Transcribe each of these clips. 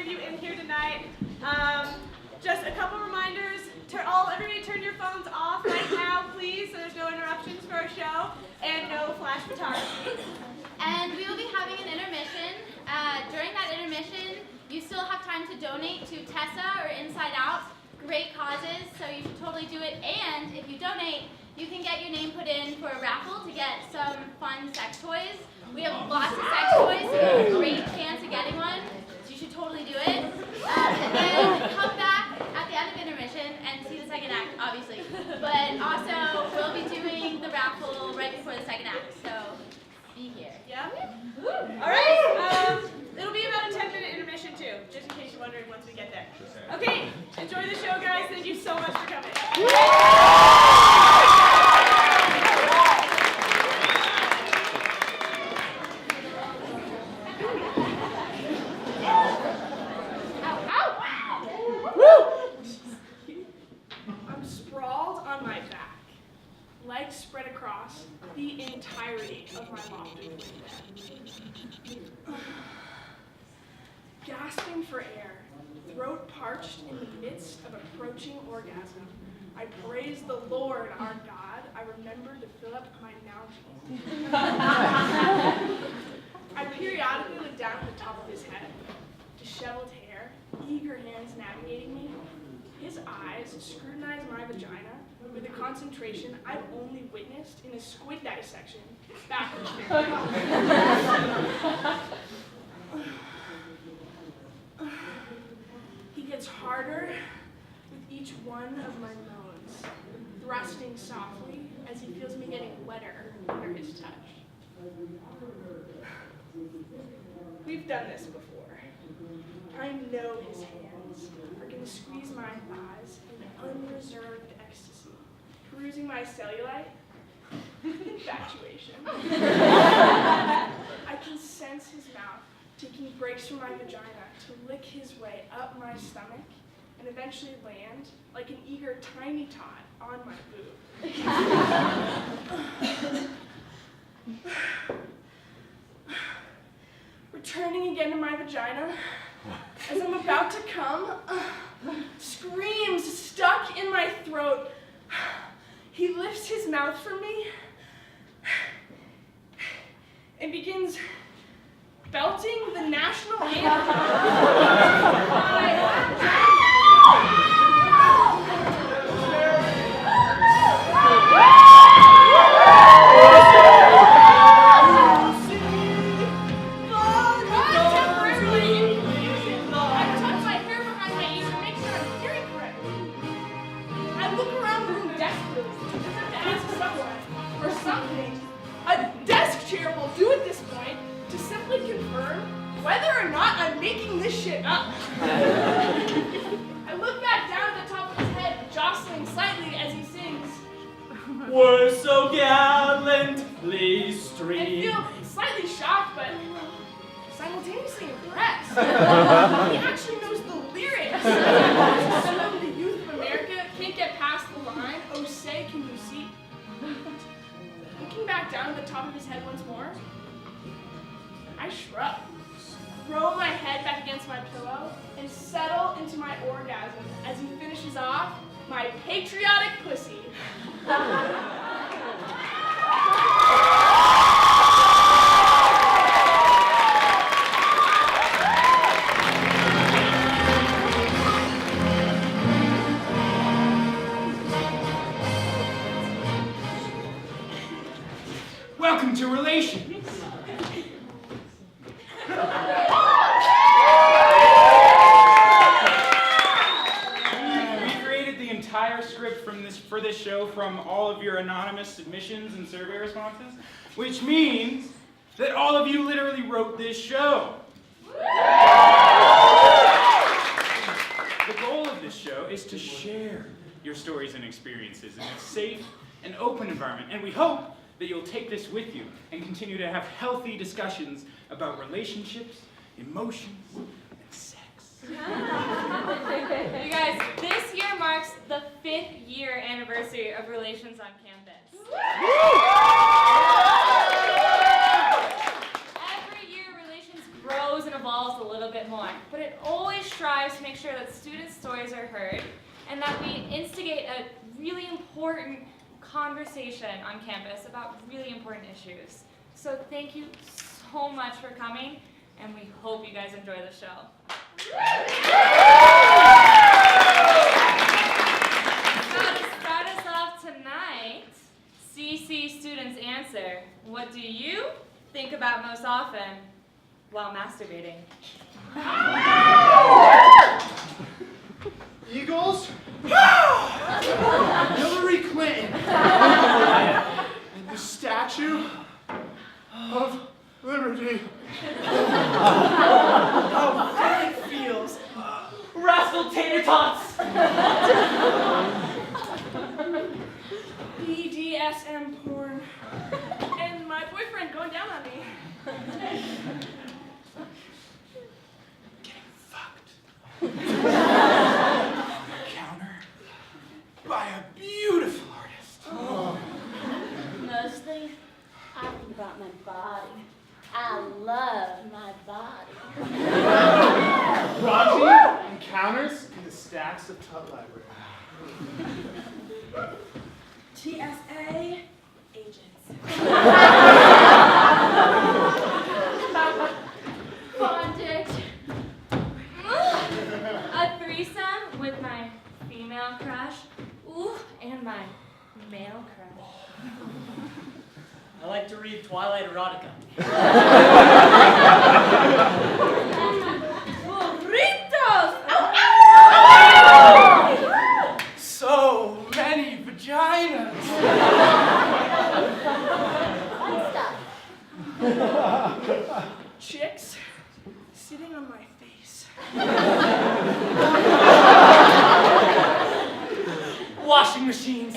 of you in here tonight. Just a couple reminders. Everybody turn your phones off right now, please, so there's no interruptions for our show, and no flash photography. And we will be having an intermission. During that intermission, you still have time to donate to Tessa or Inside Out. Great causes, so you should totally do it. And if you donate, you can get your name put in for a raffle to get some fun sex toys. We have lots of sex toys, so you have a great chance of getting one. So you should totally do it. And then come back at the end of intermission and see the second act, obviously. But also, we'll be doing the raffle right before the second act, so be here. Yeah? All right. It'll be about a 10-minute intermission, too, just in case you're wondering once we get there. Okay, enjoy the show, guys. Thank you so much for coming. I'm sprawled on my back, legs spread across the entirety of my lofted window. Gasping for air, throat parched in the midst of approaching orgasm, I praise the Lord our God. I remember to fill up my Nalgene. I periodically look down at the top of his head, disheveled hair, eager hands navigating me. His eyes scrutinize my vagina with a concentration I've only witnessed in a squid dissection back in He gets harder with each one of my moans, thrusting softly as he feels me getting wetter under his touch. We've done this before. I know his hands are going to squeeze my thighs in unreserved ecstasy, perusing my cellulite. Infatuation. I can sense his mouth taking breaks from my vagina to lick his way up my stomach and eventually land like an eager tiny tot on my boob. Returning again to my vagina, as I'm about to come, screams stuck in my throat. He lifts his mouth from me and begins belting the national I look back down at the top of his head, jostling slightly as he sings, "We're so gallantly streamed." And feel slightly shocked, but simultaneously impressed. He actually knows the lyrics. Some of the youth of America can't get past the line, "Oh, say, can you see?" Looking back down at the top of his head once more, I shrug. Throw my head back against my pillow and settle into my orgasm as he finishes off my patriotic pussy. Welcome to Relations. For this show from all of your anonymous submissions and survey responses, which means that all of you literally wrote this show. The goal of this show is to share your stories and experiences in a safe and open environment, and we hope that you'll take this with you and continue to have healthy discussions about relationships, emotions, and sex. You guys, this year marks the 5th year anniversary of Relations on Campus. Every year, Relations grows and evolves a little bit bit more, but it always strives to make sure that students' stories are heard and that we instigate a really important conversation on campus about really important issues. So thank you so much for coming, and we hope you guys enjoy the show. Now to start us off tonight, CC Students Answer. What do you think about most often while masturbating? Eagles? Hillary Clinton. And the Statue of Liberty. How it feels. Rascal tater tots! BDSM porn. And my boyfriend going down on me. Getting fucked. Counter by a beautiful artist. Mostly, I think about my body. I love my body. Raunchy encounters in the stacks of Tut Library. TSA agents. Bondage. A threesome with my female crush, ooh, and my male crush. I like to read Twilight erotica. Burritos! So many vaginas. Chicks sitting on my face. Washing machines.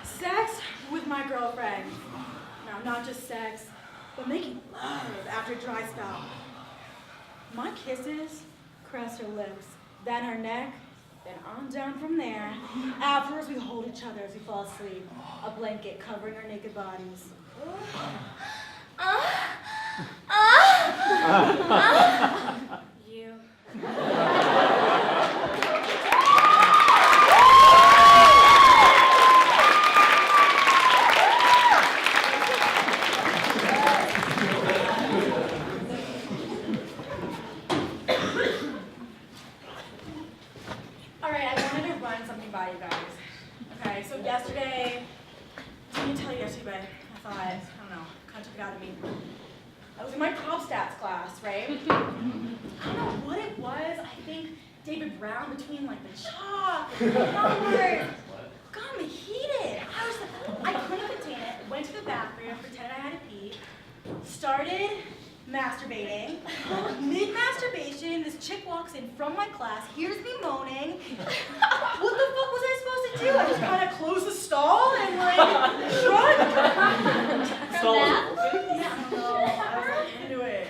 Sex with my girlfriend. Now, not just sex, but making love after a dry spell. My kisses caress her lips, then her neck, then on down from there. Afterwards, we hold each other as we fall asleep, a blanket covering our naked bodies. You. All right, I wanted to run something by you guys. Okay, so yesterday, I didn't tell you yesterday, but I thought, I don't know, kind of took it out of me. I was in my prop stats class, right? I don't know what it was. I think David Brown between like the chalk and the numbers got me heated. I couldn't contain it. Went to the bathroom, pretended I had to pee, started masturbating. Mid-masturbation, this chick walks in from my class, hears me moaning. What the fuck was I supposed to do? I just kind of closed the stall and like shrugged. Stall was open? Yeah, I don't know. I was like into it.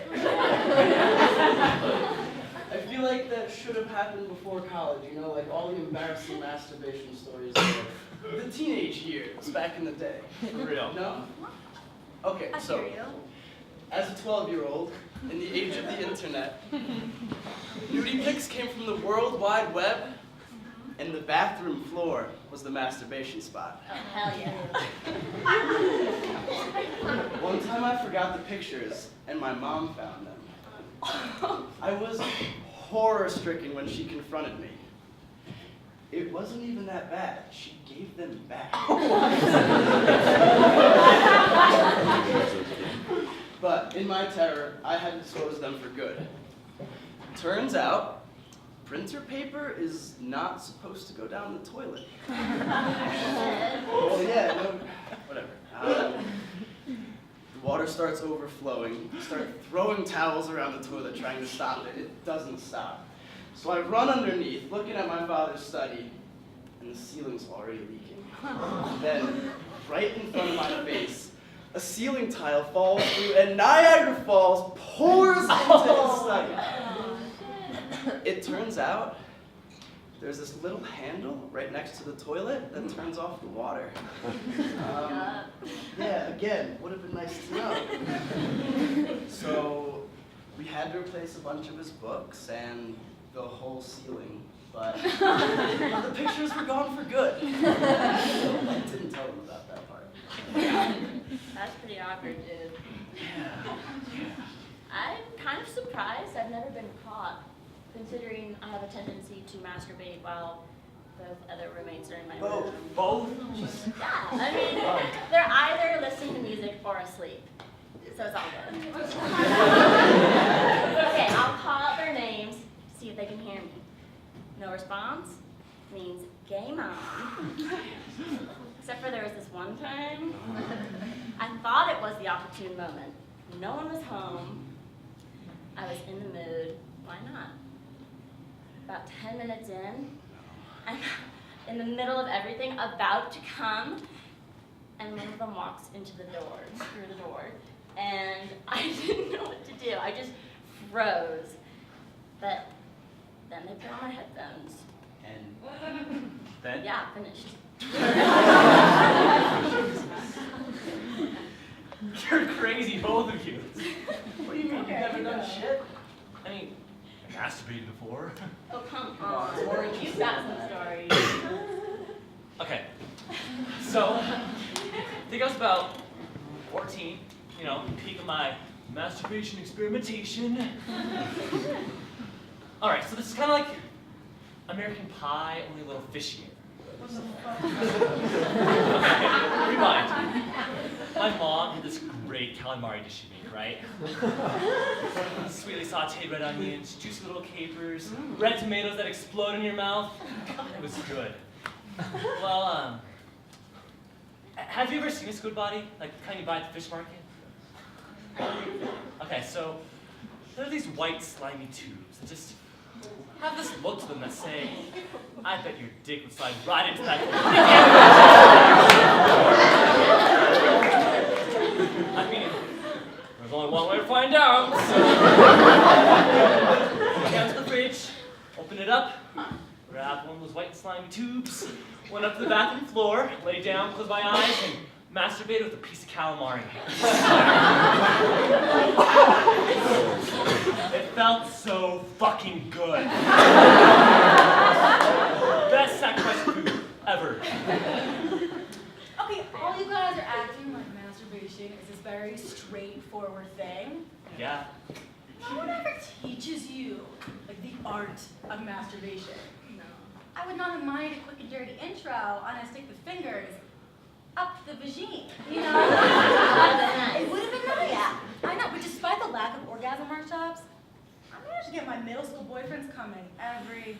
I feel like that should have happened before college, you know, like all the embarrassing masturbation stories of the teenage years back in the day. For real. No? Okay, I so hear you. as a 12-year-old, in the age of the internet, nudie pics came from the World Wide Web, and the bathroom floor was the masturbation spot. Oh, hell yeah. One time I forgot the pictures, and my mom found them. I was horror-stricken when she confronted me. It wasn't even that bad. She gave them back. But in my terror, I had disposed them for good. Turns out, printer paper is not supposed to go down the toilet. Well, yeah, no, whatever. The water starts overflowing. You start throwing towels around the toilet trying to stop it. It doesn't stop. So I run underneath, looking at my father's study, and the ceiling's already leaking. Then, right in front of my face, a ceiling tile falls through, and Niagara Falls pours into his study. It turns out there's this little handle right next to the toilet that turns off the water. Yeah, again, would have been nice to know. So we had to replace a bunch of his books and the whole ceiling, but the pictures were gone for good. I didn't tell him about that part. That's pretty awkward, dude. I'm kind of surprised I've never been caught, considering I have a tendency to masturbate while both other roommates are in my room. Both? Yeah, I mean, they're either listening to music or asleep. So it's all good. Okay, I'll call out their names, see if they can hear me. No response means game on. Except for there was this one time, I thought it was the opportune moment. No one was home. I was in the mood. Why not? About 10 minutes in, I'm in the middle of everything, about to come, and one of them walks into the door, through the door, and I didn't know what to do. I just froze. But then they put on my headphones. And then? Yeah, finished. You're crazy, both of you. What do you mean? You've never done shit? I mean, I masturbated before. Oh, come on. You've got some stories. Okay, so I think I was about 14, you know, peak of my masturbation experimentation. All right, so this is kind of like American Pie, only a little fishier. Okay, rewind. My mom had this great calamari dish she'd make, right? Sweetly sauteed red onions, juicy little capers, red tomatoes that explode in your mouth. It was good. Well, have you ever seen a squid body? Like the kind you buy at the fish market? Okay, so there are these white slimy tubes that just have this look to them that say, I bet your dick would slide right into that. I mean, there's only one way to find out. So, go down to the fridge, open it up, grab one of those white slimy tubes, went up to the bathroom floor, lay down, closed my eyes, and masturbated with a piece of calamari. It felt so fucking good. Best sacrifice food ever. Okay, all you guys are acting like masturbation is this very straightforward thing. Yeah. No one ever teaches you, like, the art of masturbation. No. I would not have minded a quick and dirty intro on how to stick the fingers up the vagine, you know? It would have been nice. Yeah. I know, but despite the lack of orgasm workshops, I managed to get my middle school boyfriends coming every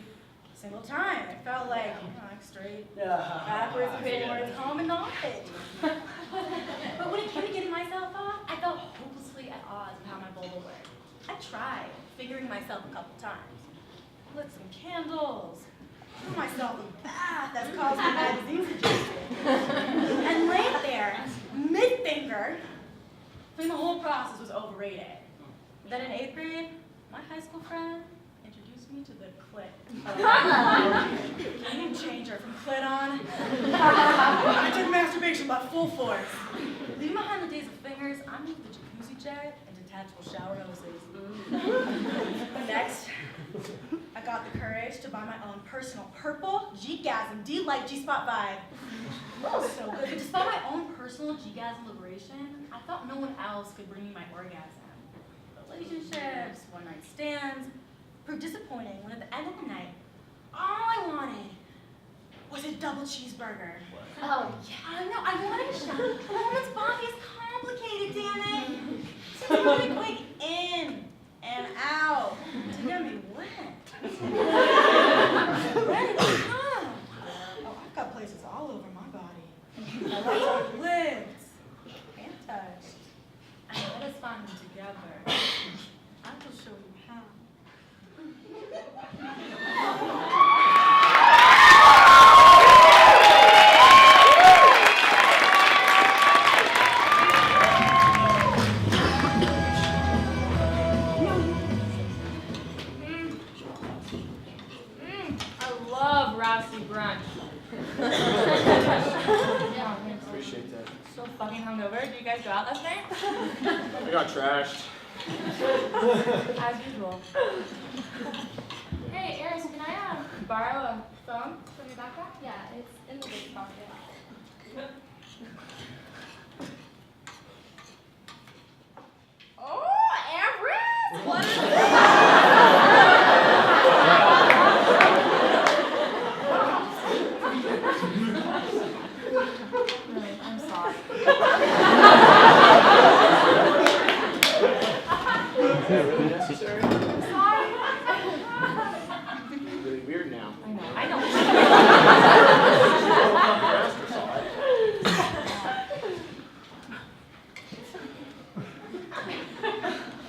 single time. It felt like, you know, like straight, backwards, forwards, home and knowledge. But when it came to getting myself off, I felt hopelessly at odds with how my vulva worked. I tried figuring myself a couple times. Lit some candles, threw myself a bath as Cosmo magazine suggested, and laid there, mid-finger, thinking the whole process was overrated. Then in 8th grade, my high school friend introduced me to the clit. Game changer from clit on. I took masturbation by full force. Leaving behind the days of fingers, I moved the jacuzzi jet and detachable shower hoses. Next, I got the courage to buy my own personal purple G-gasm D-Light G-spot vibe. Oh, so good. But despite my own personal G-gasm liberation, I thought no one else could bring me my orgasm. Relationships, one-night stands, proved disappointing when at the end of the night, all I wanted was a double cheeseburger. Oh, yeah. I know, I wanted to shout, a woman's body is complicated, damn it. So it's really quick in and out to get me wet. Ready to come. Oh, I've got places all over my body. Lips, and touched. And let us find them together. I will show you how. got trashed. As usual. Hey, Eris, can I borrow a phone from your backpack? Yeah, it's in the big pocket. Oh, Everett! What is I'm sorry. Is that really necessary? Sorry. Really weird now. I know.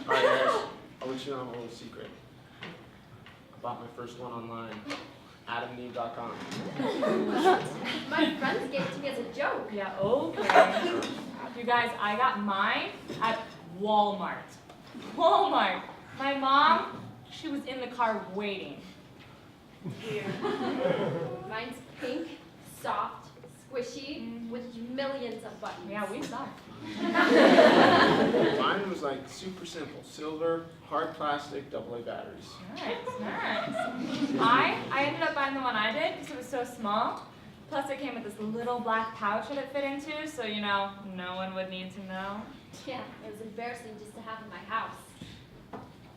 Alright guys, I'll let you know a little secret. I bought my first one online. AdamandEve.com. My friends gave it to me as a joke. Yeah, okay. You guys, I got mine at Walmart. Walmart. My mom, she was in the car waiting. Weird. Mine's pink, soft, squishy, with millions of buttons. Yeah, we saw it. Mine was like super simple. Silver, hard plastic, AA batteries. Nice. I ended up buying the one I did because it was so small. Plus it came with this little black pouch that it fit into, so you know, no one would need to know. Yeah, it was embarrassing just to have in my house.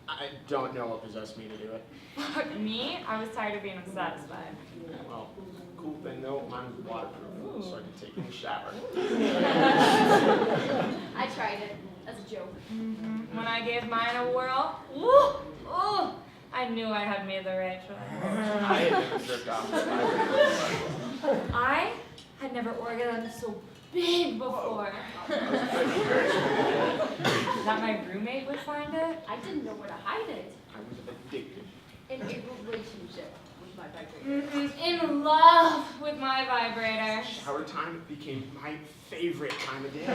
I don't know what possessed me to do it. Fuck me, I was tired of being unsatisfied. Well, cool thing though, mine was waterproof, so I could take it in the shower. I tried it as a joke. When I gave mine a whirl, ooh, I knew I had made the right choice. I had never jerked off with my brain. I had never orgasmed so big before. That my roommate would find it? I didn't know where to hide it. I was addicted. In a relationship with my vibrator. In love with my vibrator. Shower time became my favorite time of day.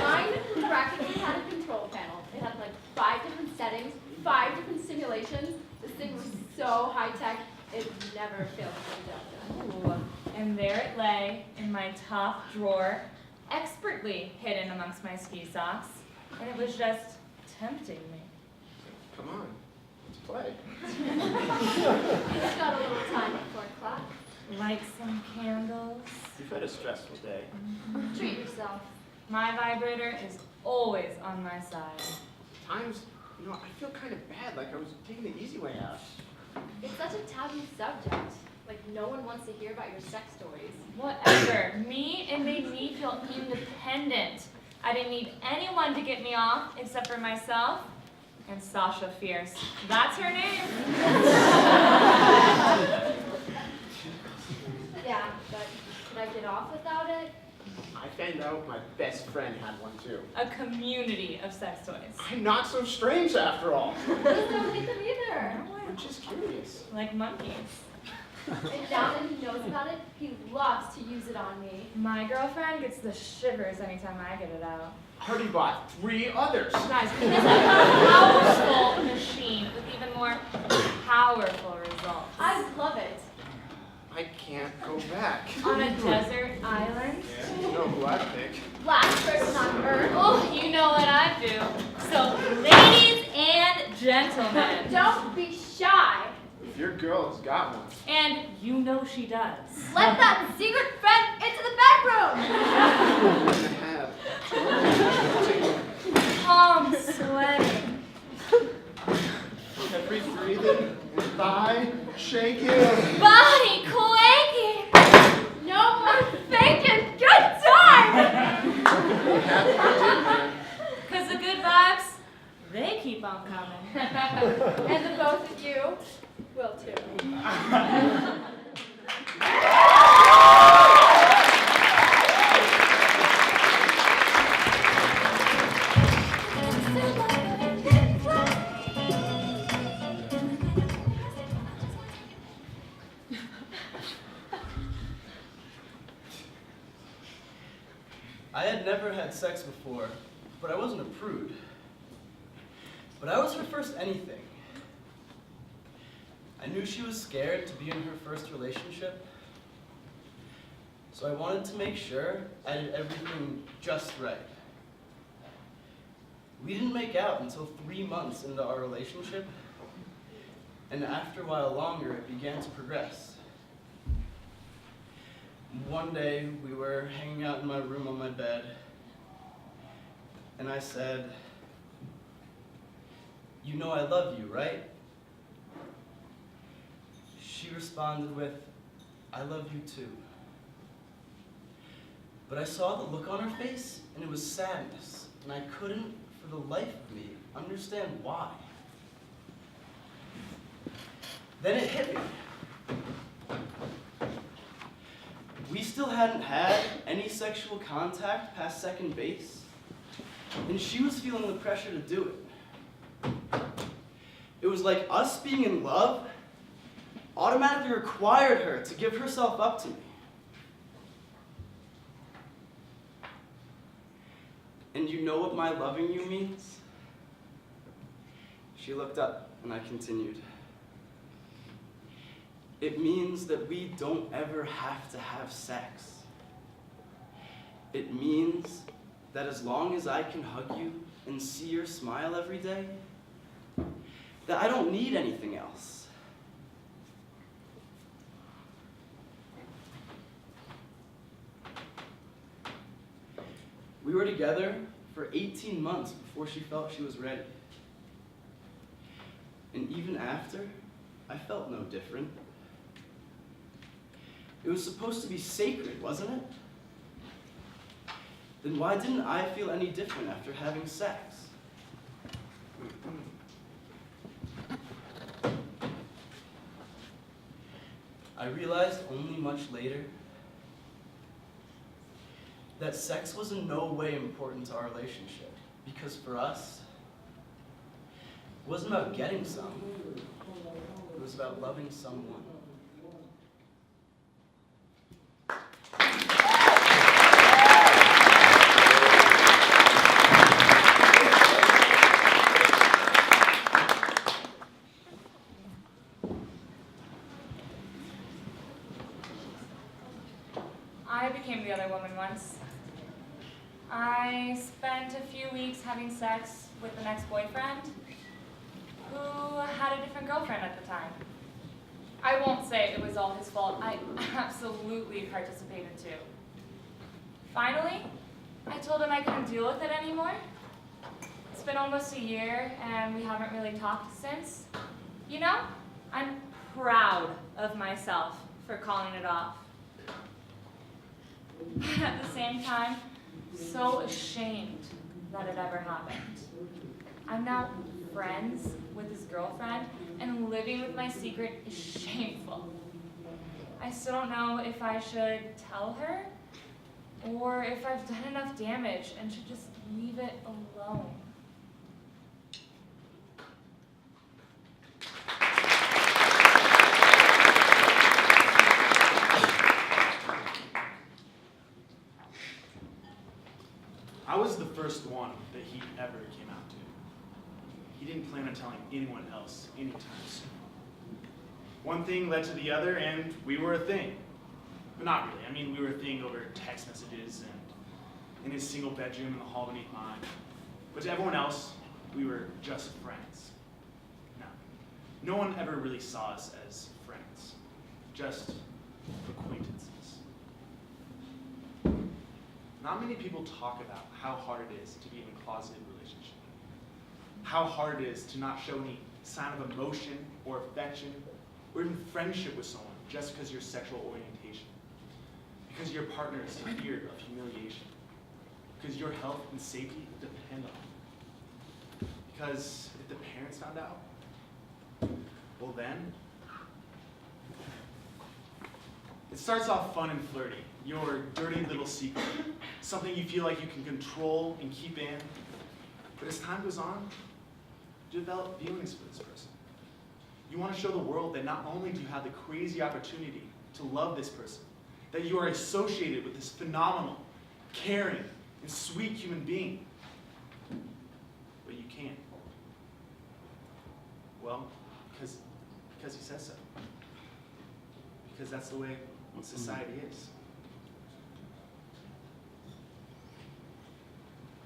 Mine practically had a control panel. It had like 5 different settings, 5 different simulations. This thing was so high tech, it never failed to be done. And there it lay in my top drawer, expertly hidden amongst my ski socks. And it was just tempting me. Come on, let's play. It's got a little time before class. Light some candles. You've had a stressful day. Treat yourself. My vibrator is always on my side. Times, you know, I feel kind of bad, like I was taking the easy way out. It's such a taboo subject. Like, no one wants to hear about your sex stories. Whatever. It made me feel independent. I didn't need anyone to get me off except for myself and Sasha Fierce. That's her name. Yeah, but could I get off without it? I found out my best friend had one too. A community of sex toys. I'm not so strange after all. Please don't hate them either. I'm just curious. Like monkeys. And now that he knows about it, he loves to use it on me. My girlfriend gets the shivers anytime I get it out. I already bought 3 others. Guys, it is a powerful machine with even more powerful results. I love it. I can't go back. On a desert island? You know who I'd pick. Last person on Earth. Oh, you know what I do. So, ladies and gentlemen. Don't be shy. If your girl has got one. And you know she does. Let that secret friend into the bedroom. Palms sweating. Every breathing and thigh shaking. Body quaking. No more faking. Good time. Because the good vibes, they keep on coming. And the both of you will too. I had never had sex before, but I wasn't a prude. But I was her first anything. I knew she was scared to be in her first relationship, so I wanted to make sure I did everything just right. We didn't make out until 3 months into our relationship, and after a while longer, it began to progress. One day, we were hanging out in my room on my bed, and I said, "You know I love you, right?" She responded with, "I love you too." But I saw the look on her face, and it was sadness, and I couldn't, for the life of me, understand why. Then it hit me. We still hadn't had any sexual contact past second base, and she was feeling the pressure to do it. It was like us being in love automatically required her to give herself up to me. "And you know what my loving you means?" She looked up, and I continued. "It means that we don't ever have to have sex. It means that as long as I can hug you and see your smile every day, that I don't need anything else." We were together for 18 months before she felt she was ready. And even after, I felt no different. It was supposed to be sacred, wasn't it? Then why didn't I feel any different after having sex? I realized only much later that sex was in no way important to our relationship, because for us, it wasn't about getting some, it was about loving someone. I became the other woman once. I spent a few weeks having sex with an ex-boyfriend who had a different girlfriend at the time. I won't say it was all his fault. I absolutely participated too. Finally, I told him I couldn't deal with it anymore. It's been almost a year and we haven't really talked since. You know, I'm proud of myself for calling it off. But at the same time, so ashamed that it ever happened. I'm now friends with his girlfriend, and living with my secret is shameful. I still don't know if I should tell her, or if I've done enough damage and should just leave it alone. I was the first one that he ever came out to. He didn't plan on telling anyone else anytime soon. One thing led to the other, and we were a thing. But not really. I mean, we were a thing over text messages and in his single bedroom in the hall beneath mine. But to everyone else, we were just friends. No one ever really saw us as friends, just acquaintances. Not many people talk about how hard it is to be in a closeted relationship. How hard it is to not show any sign of emotion or affection or even friendship with someone just because of your sexual orientation. Because your partner's fear of humiliation. Because your health and safety depend on it. Because if the parents found out, well then, it starts off fun and flirty. Your dirty little secret. Something you feel like you can control and keep in. But as time goes on, you develop feelings for this person. You want to show the world that not only do you have the crazy opportunity to love this person, that you are associated with this phenomenal, caring, and sweet human being, but you can't. Well, because he says so. Because that's the way society is.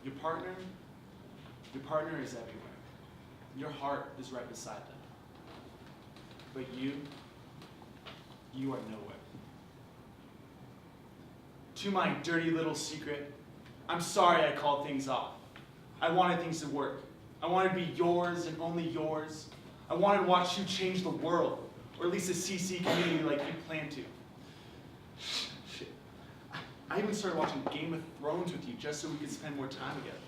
Your partner Your partner is everywhere. Your heart is right beside them. But you are nowhere. To my dirty little secret, I'm sorry I called things off. I wanted things to work. I wanted to be yours and only yours. I wanted to watch you change the world, or at least the CC community like you planned to. Shit. I even started watching Game of Thrones with you just so we could spend more time together.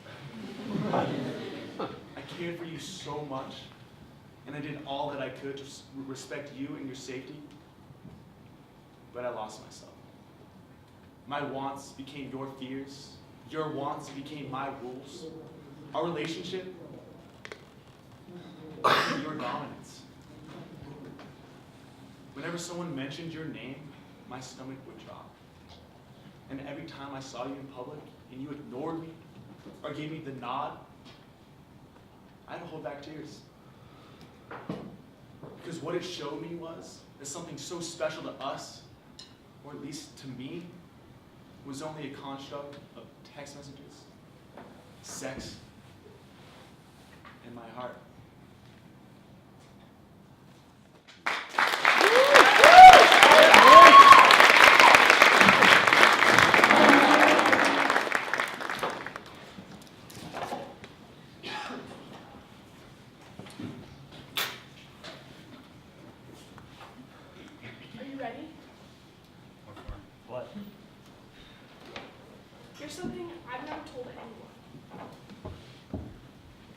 I cared for you so much, and I did all that I could to respect you and your safety, but I lost myself. My wants became your fears. Your wants became my rules. Our relationship became your dominance. Whenever someone mentioned your name, my stomach would drop. And every time I saw you in public and you ignored me or gave me the nod, I had to hold back tears. Because what it showed me was that something so special to us, or at least to me, was only a construct of text messages, sex, and my heart. Are you ready? What? Here's something I've never told anyone.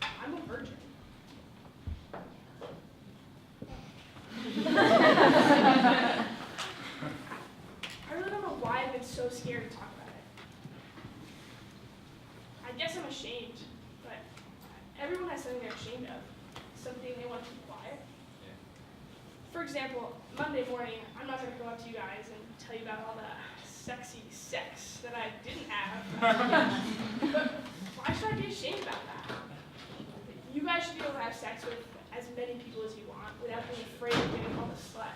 I'm a virgin. I really don't know why I've been so scared to talk about it. I guess I'm ashamed, but everyone has something they're ashamed of, something they want to keep quiet. For example, Monday morning, I'm not going to go up to you guys and tell you about all the sexy sex that I didn't have. But why should I be ashamed about that? You guys should be able to have sex with as many people as you want without being afraid of getting called a slut.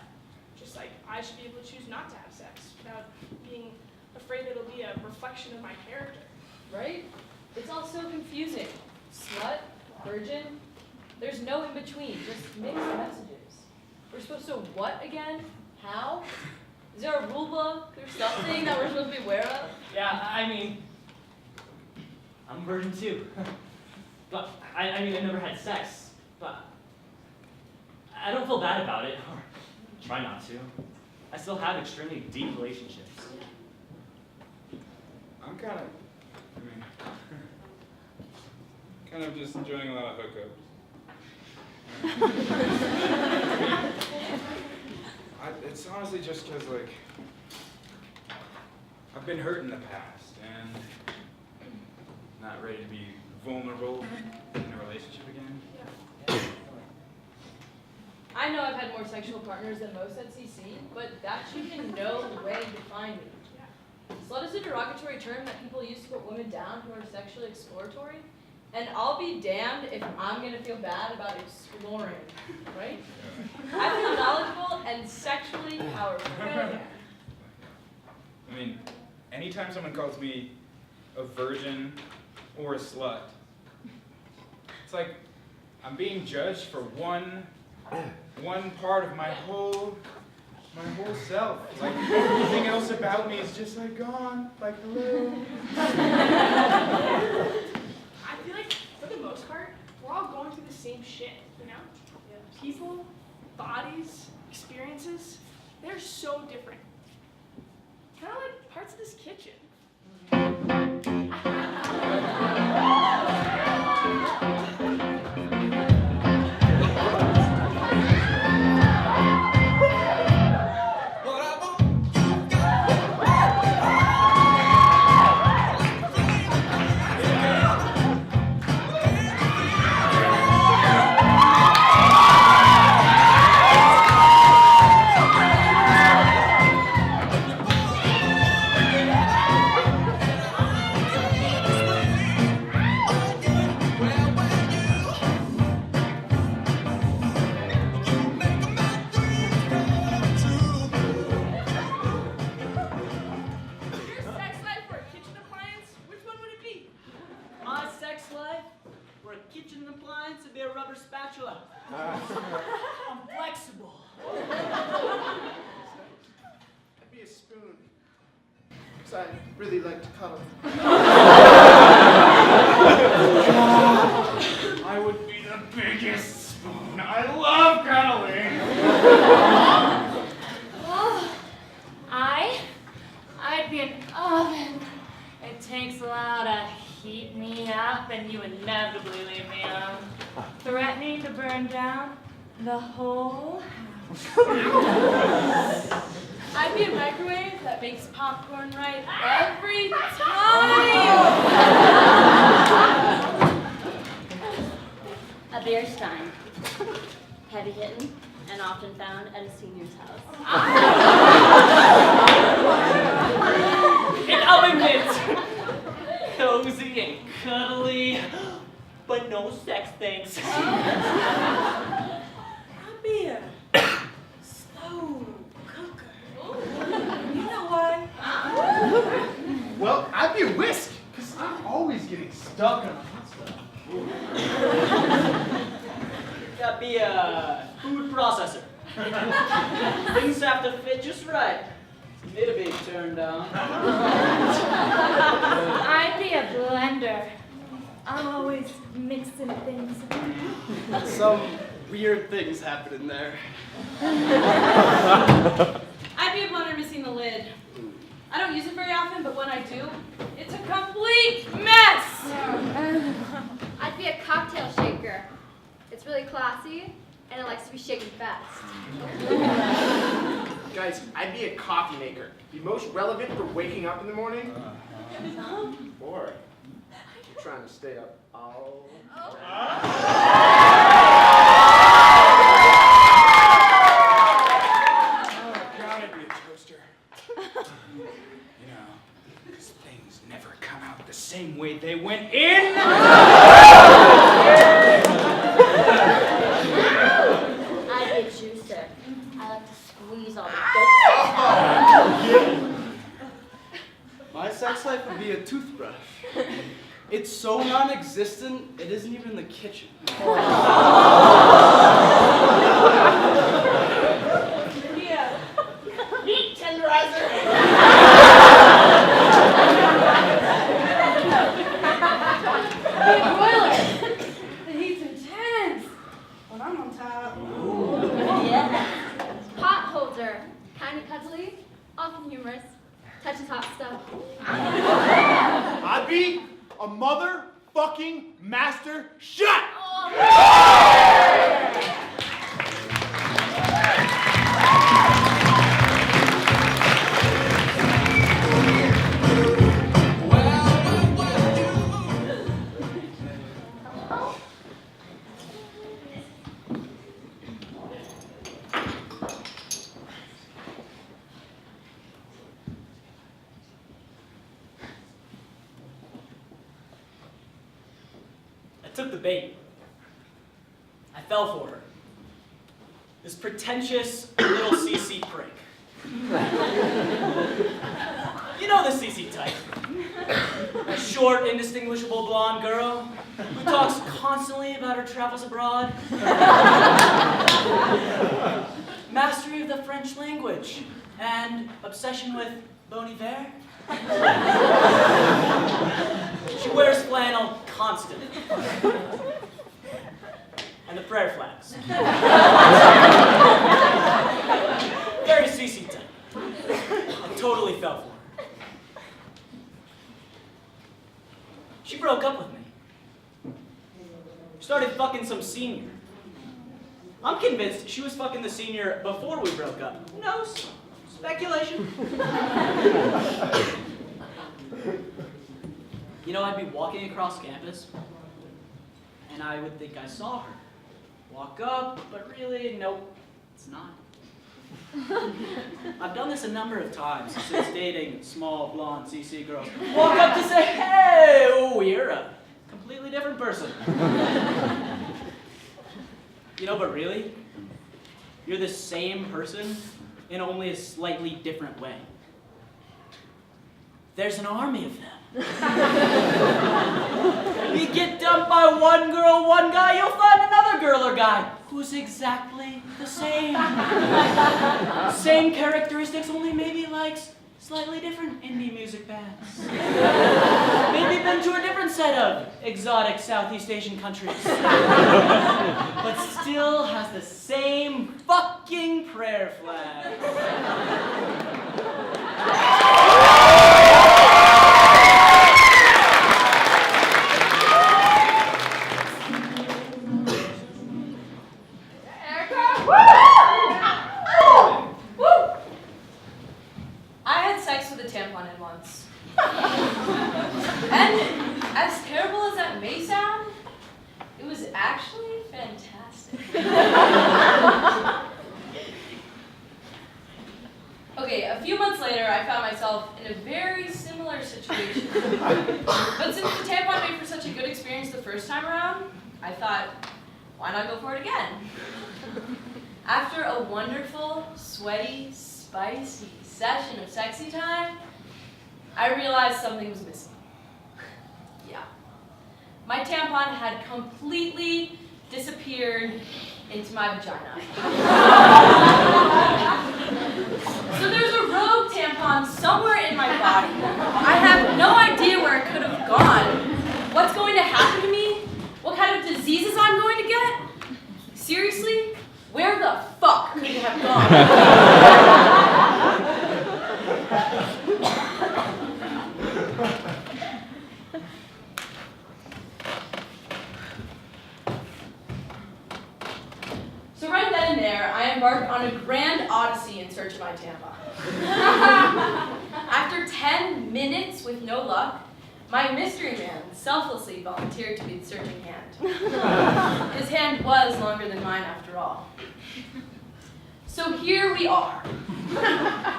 Just like I should be able to choose not to have sex without being afraid that it'll be a reflection of my character. Right? It's all so confusing. Slut, virgin, there's no in between, just mixed messages. We're supposed to what again? How? Is there a rule book or something that we're supposed to be aware of? Yeah, I mean, I'm a virgin too. But, I mean, I've never had sex. But, I don't feel bad about it, or try not to. I still have extremely deep relationships. I'm kind of just enjoying a lot of hookups. It's honestly just because, like, I've been hurt in the past and not ready to be vulnerable in a relationship again. I know I've had more sexual partners than most at CC, but that should in no way define me. Slut is a derogatory term that people use to put women down who are sexually exploratory, and I'll be damned if I'm gonna feel bad about exploring, right? I feel knowledgeable and sexually powerful. I mean, anytime someone calls me a virgin or a slut, it's like I'm being judged for one part of my whole self. Like everything else about me is just like gone, like hello. I feel like, for the most part, we're all going through the same shit, you know? People, bodies, experiences, they're so different. Kind of like parts of this kitchen. kitchen appliance would be a rubber spatula. I'm flexible. I'd be a spoon. Because I really like to cuddle. I would be the biggest spoon. I love cuddling. I'd be an oven. It takes a while to heat me up, and you inevitably leave me on, threatening to burn down the whole house. I'd be a microwave that makes popcorn right every time. A beer stein. Heavy hitting and often found at a senior's house. An oven mitt. Cozy and cuddly, but no sex things. I'd be a slow cooker. You know why? Well, I'd be a whisk, because I'm always getting stuck on hot stuff. That'd be a food processor. Things have to fit just right. It'll be turned on. I'd be a blender. I'm always mixing things. Some weird things happen in there. I'd be a blender missing the lid. I don't use it very often, but when I do, it's a complete mess! I'd be a cocktail shaker. It's really classy, and it likes to be shaken fast. Guys, I'd be a coffee maker. Be most relevant for waking up in the morning. Or you're trying to stay up all God, I'd be a toaster. You know, because things never come out the same way they went in. I'd be a juicer. I like to squeeze all the good stuff out. My sex life would be a toothbrush. It's so non-existent, it isn't even in the kitchen. Yeah. Meat tenderizer! Be a broiler. The heat's intense. When I'm on top. Yeah. Pot holder. Kind of cuddly, often humorous, touches hot stuff. I'd be a motherfucking master chef! I took the bait. I fell for her. This pretentious little CC prick. You know the CC type. A short, indistinguishable blonde girl who talks constantly about her travels abroad. Mastery of the French language and obsession with Bon Iver. She wears flannel constantly. And the prayer flags. Very CC type. I totally fell for her. She broke up with me. Started fucking some senior. I'm convinced she was fucking the senior before we broke up. Who knows? Speculation. You know, I'd be walking across campus, and I would think I saw her. Walk up, but really, nope, it's not. I've done this a number of times since dating small, blonde CC girls. Walk up to say, hey, oh, you're a completely different person. You know, but really, you're the same person in only a slightly different way. There's an army of them. You get dumped by one girl, one guy, you'll find another girl or guy who's exactly the same. Same characteristics, only maybe likes slightly different indie music bands. Maybe been to a different set of exotic Southeast Asian countries. But still has the same fucking prayer flags. I had sex with a tampon in once. And as terrible as that may sound, it was actually fantastic. Okay, a few months later, I found myself in a very similar situation. But since the tampon made for such a good experience the first time around, I thought, why not go for it again? After a wonderful, sweaty, spicy session of sexy time, I realized something was missing. Yeah. My tampon had completely disappeared into my vagina. So there's a rogue tampon somewhere in my body. I have no idea where it could have gone. What's going to happen to me? What kind of diseases I'm going to get? Seriously? Where the fuck could it have gone? So right then and there, I embarked on a grand odyssey in search of my tampon. After 10 minutes with no luck, my mystery man selflessly volunteered to be the searching hand. His hand was longer than mine after all. So here we are,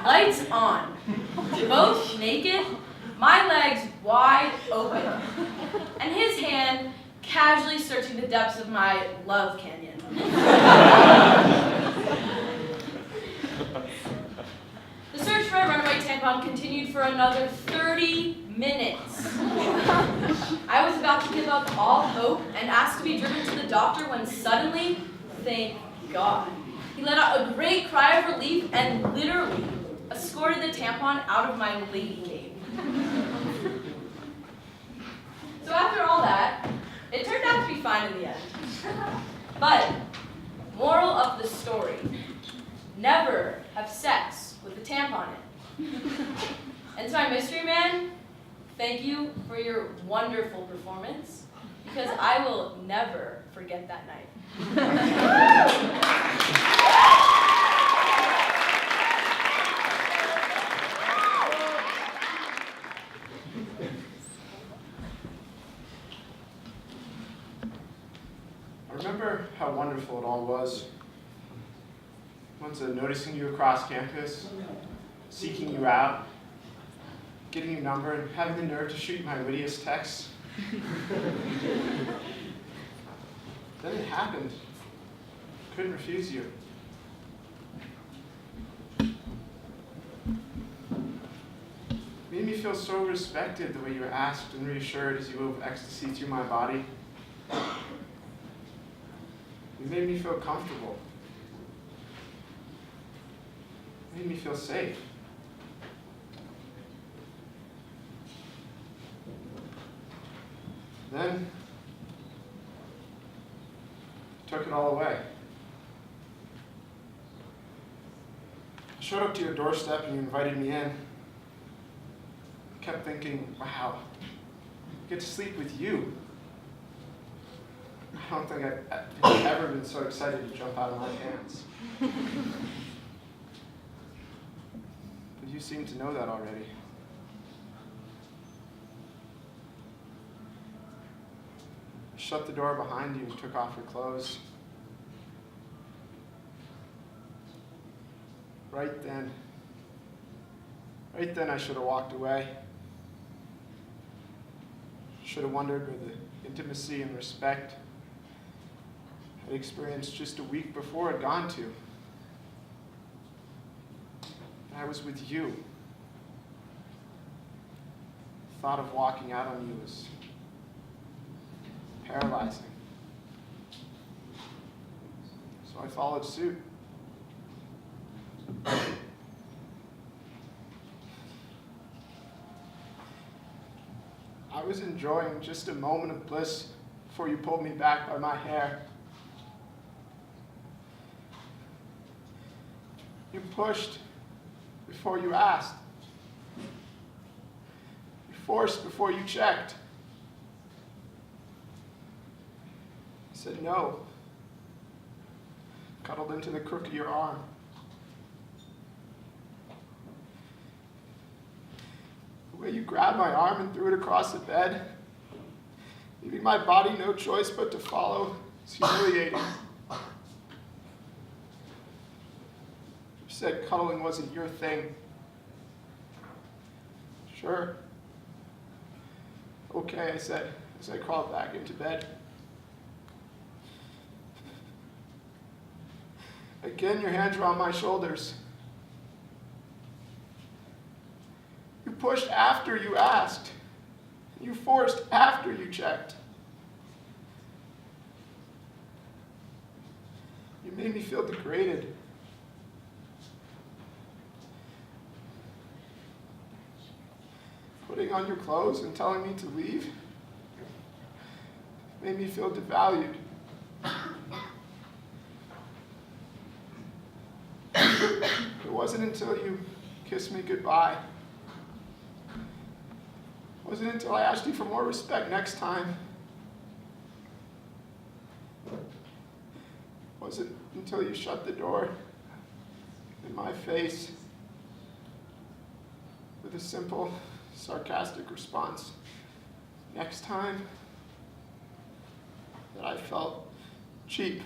lights on, both naked, my legs wide open, and his hand casually searching the depths of my love canyon. The search for a runaway tampon continued for another 30 minutes. I was about to give up all hope and ask to be driven to the doctor when suddenly, thank God, he let out a great cry of relief and literally escorted the tampon out of my lady cave. So after all that, it turned out to be fine in the end. But, moral of the story, never have sex with a tampon in. And to my mystery man, thank you for your wonderful performance, because I will never forget that night. I remember how wonderful it all was. Once noticing you across campus, seeking you out, getting your number, and having the nerve to shoot my wittiest texts. Then it happened. Couldn't refuse you. Made me feel so respected the way you were asked and reassured as you wove ecstasy through my body. You made me feel comfortable. Made me feel safe. Then, took it all away. I showed up to your doorstep and you invited me in. I kept thinking, wow, I get to sleep with you. I don't think I've ever been so excited to jump out of my pants. But you seem to know that already. Shut the door behind you and took off your clothes. Right then I should have walked away. Should have wondered where the intimacy and respect I'd experienced just a week before had gone to. I was with you. The thought of walking out on you was paralyzing. So I followed suit. I was enjoying just a moment of bliss before you pulled me back by my hair. You pushed before you asked. You forced before you checked. I said no. Cuddled into the crook of your arm. The way you grabbed my arm and threw it across the bed, leaving my body no choice but to follow, is humiliating. You said cuddling wasn't your thing. Sure. Okay, I said, as I crawled back into bed. Again, your hands were on my shoulders. You pushed after you asked. You forced after you checked. You made me feel degraded. Putting on your clothes and telling me to leave made me feel devalued. It wasn't until you kissed me goodbye. It wasn't until I asked you for more respect next time. It wasn't until you shut the door in my face with a simple, sarcastic response. Next time, that I felt cheap.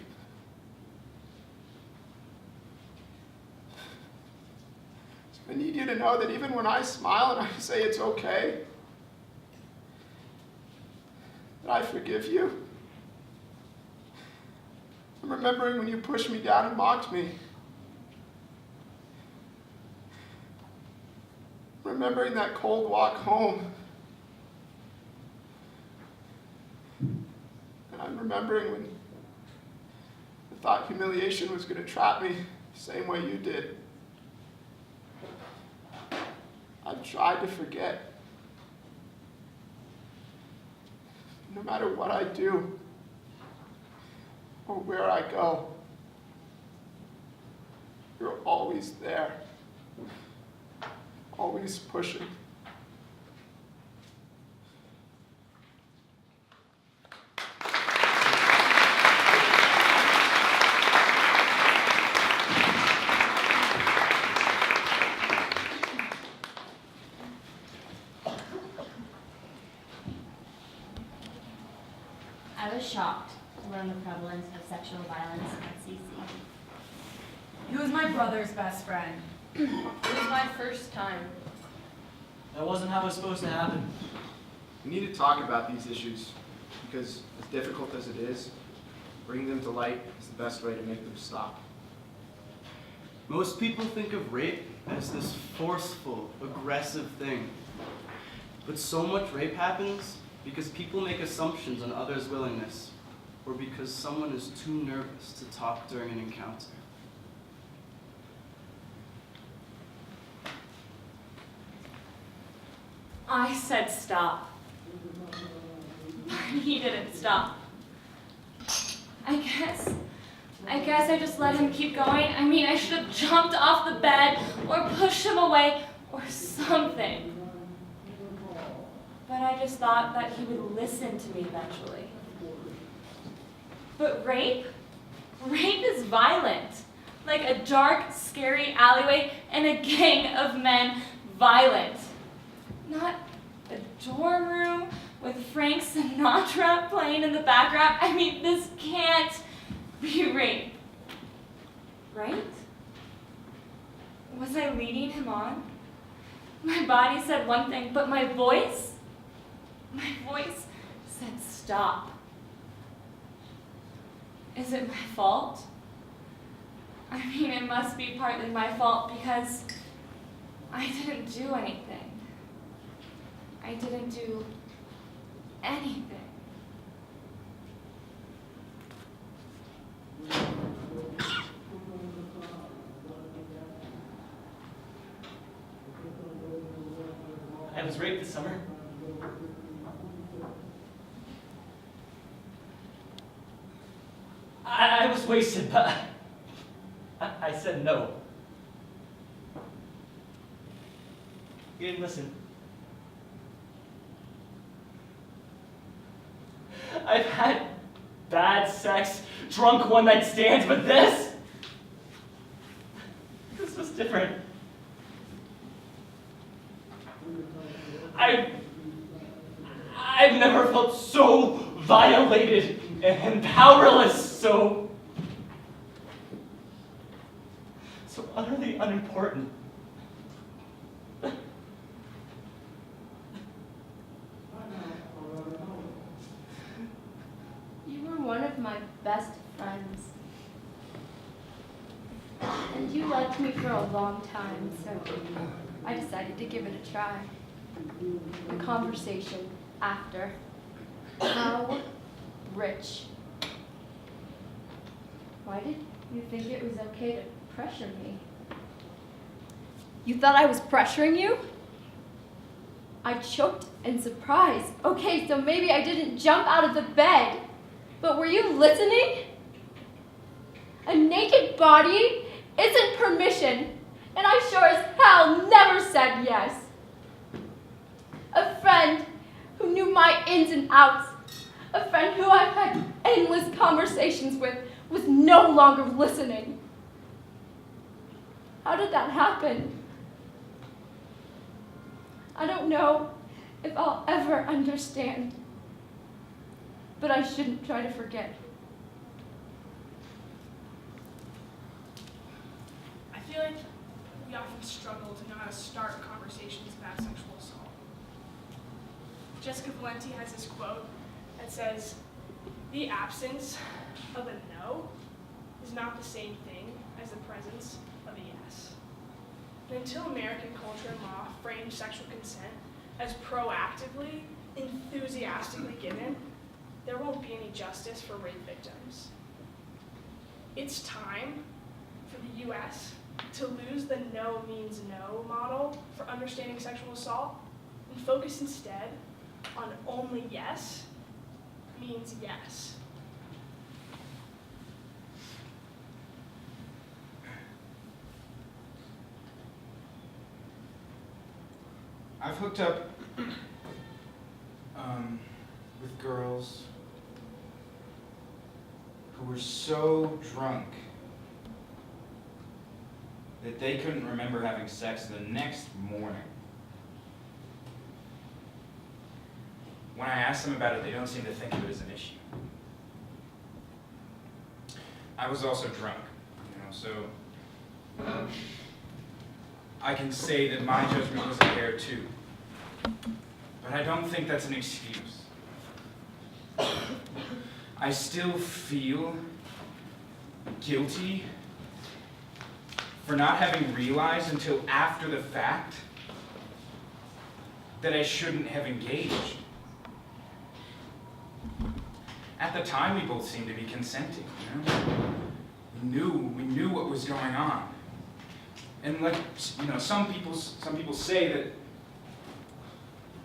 I need you to know that even when I smile and I say it's okay, that I forgive you. I'm remembering when you pushed me down and mocked me. Remembering that cold walk home. And I'm remembering when I thought humiliation was going to trap me the same way you did. I've tried to forget. No matter what I do or where I go, you're always there, always pushing. I was shocked to learn the prevalence of sexual violence at CC. He was my brother's best friend. It was my first time. That wasn't how it was supposed to happen. We need to talk about these issues because, as difficult as it is, bringing them to light is the best way to make them stop. Most people think of rape as this forceful, aggressive thing. But so much rape happens because people make assumptions on others' willingness, or because someone is too nervous to talk during an encounter. I said stop. He didn't stop. I guess I just let him keep going. I mean, I should have jumped off the bed or pushed him away or something. But I just thought that he would listen to me eventually. But rape is violent. Like a dark, scary alleyway and a gang of men violent. Not a dorm room with Frank Sinatra playing in the background. I mean, this can't be rape. Right? Was I leading him on? My body said one thing, but my voice said stop. Is it my fault? I mean, it must be partly my fault because I didn't do anything. I didn't do anything. I was raped this summer. I was wasted, but I said no. You didn't listen. I've had bad sex, drunk one-night stands, but this was different. I've never felt so violated and powerless, so utterly unimportant. You were one of my best friends. And you liked me for a long time, so I decided to give it a try. The conversation after. How rich. Why did you think it was okay to pressure me? You thought I was pressuring you? I choked in surprise. Okay, so maybe I didn't jump out of the bed. But were you listening? A naked body isn't permission, and I sure as hell never said yes. A friend who knew my ins and outs, a friend who I've had endless conversations with, was no longer listening. How did that happen? I don't know if I'll ever understand, but I shouldn't try to forget. I feel like we often struggle to know how to start conversations about sexual assault. Jessica Valenti has this quote that says, "The absence of a no is not the same thing as the presence of a yes." And until American culture and law frame sexual consent as proactively, enthusiastically given, there won't be any justice for rape victims. It's time for the U.S. to lose the no means no model for understanding sexual assault and focus instead on only yes means yes. I've hooked up with girls who were so drunk that they couldn't remember having sex the next morning. When I ask them about it, they don't seem to think of it as an issue. I was also drunk, so I can say that my judgment was impaired too. But I don't think that's an excuse. I still feel guilty for not having realized until after the fact that I shouldn't have engaged. At the time, we both seemed to be consenting, We knew what was going on. And like, some people say that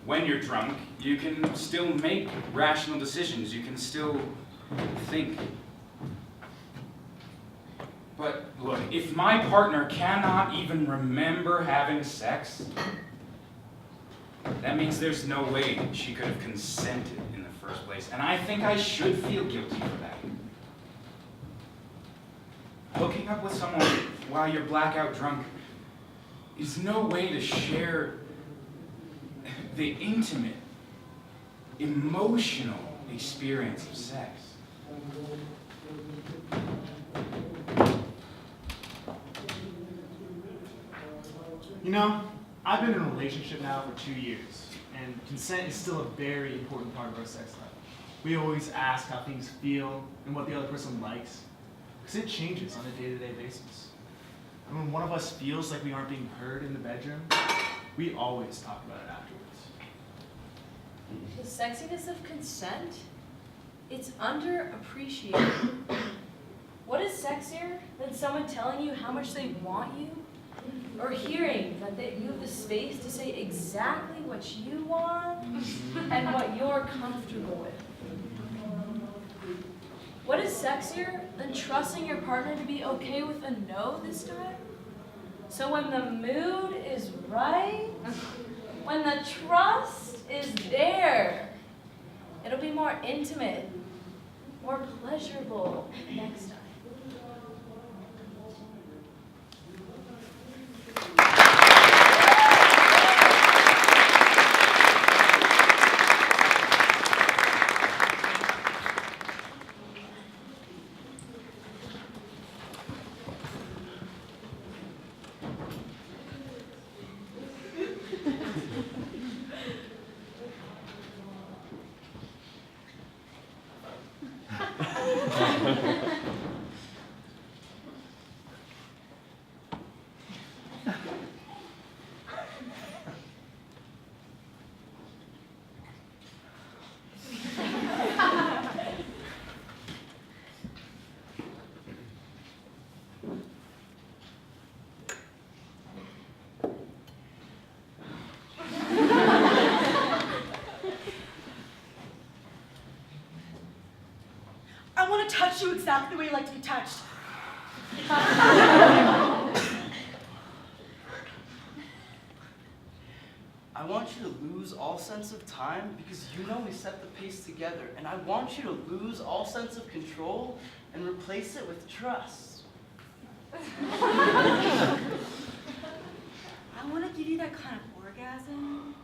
when you're drunk, you can still make rational decisions. You can still think. But look, if my partner cannot even remember having sex, that means there's no way that she could have consented in the first place. And I think I should feel guilty for that. Hooking up with someone while you're blackout drunk is no way to share the intimate, emotional experience of sex. I've been in a relationship now for 2 years, and consent is still a very important part of our sex life. We always ask how things feel and what the other person likes, because it changes on a day-to-day basis. And when one of us feels like we aren't being heard in the bedroom, we always talk about it afterwards. The sexiness of consent? It's underappreciated. What is sexier than someone telling you how much they want you? Or hearing that you have the space to say exactly what you want and what you're comfortable with? What is sexier than trusting your partner to be okay with a no this time? So when the mood is right, when the trust is there, it'll be more intimate, more pleasurable next time. I want to touch you exactly the way you like to be touched. I want you to lose all sense of time because you know we set the pace together. And I want you to lose all sense of control and replace it with trust. I want to give you that kind of orgasm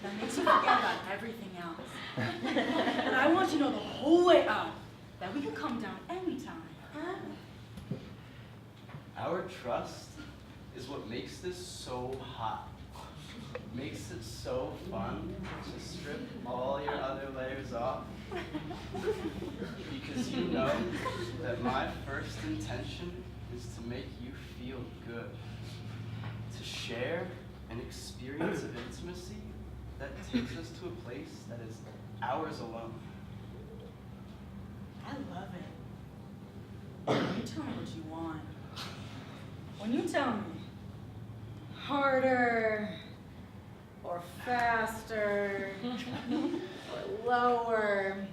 that makes you forget about everything else. And I want you to know the whole way up that we can come down anytime. Huh? Our trust is what makes this so hot. Makes it so fun to strip all your other layers off. Because you know that my first intention is to make you feel good. To share an experience of intimacy that takes us to a place that is ours alone. I love it. When you tell me what you want. When you tell me harder, or faster, or lower.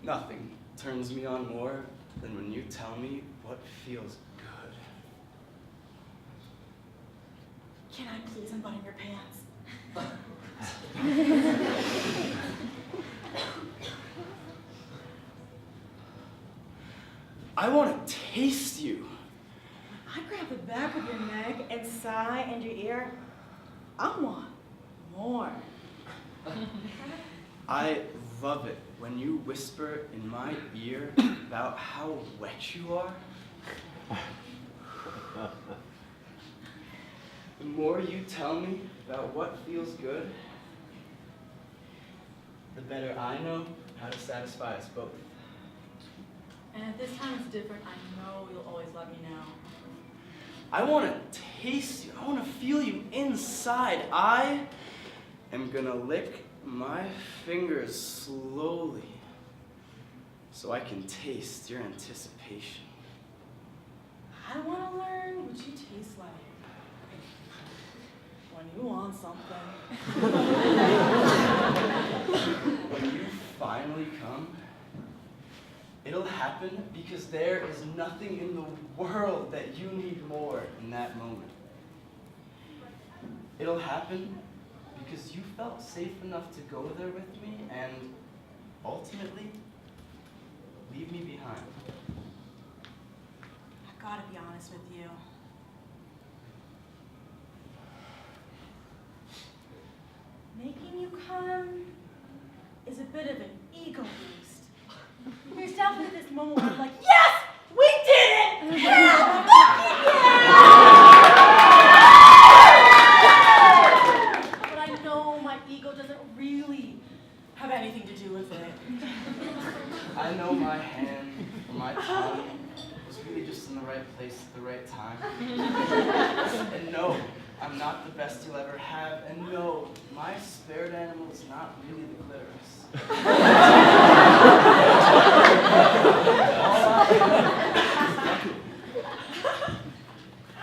Nothing turns me on more than when you tell me what feels good. Can I please unbutton your pants? I want to taste you. I grab the back of your neck and sigh into your ear. I want more. I love it when you whisper in my ear about how wet you are. The more you tell me about what feels good, the better I know how to satisfy us both. And if this time it's different, I know you'll always let me know. I want to taste you. I want to feel you inside. I am going to lick my fingers slowly so I can taste your anticipation. I want to learn what you taste like when you want something. When you finally come, it'll happen because there is nothing in the world that you need more in that moment. It'll happen because you felt safe enough to go there with me and ultimately leave me behind. I gotta be honest with you. Making you come is a bit of an ego boost. There's definitely this moment where I'm like, yes, we did it! Hell, fucking yeah! But I know my ego doesn't really have anything to do with it. I know my hand or my tongue was really just in the right place at the right time. And no, I'm not the best you'll ever have, and no, my spirit animal is not really the clitoris.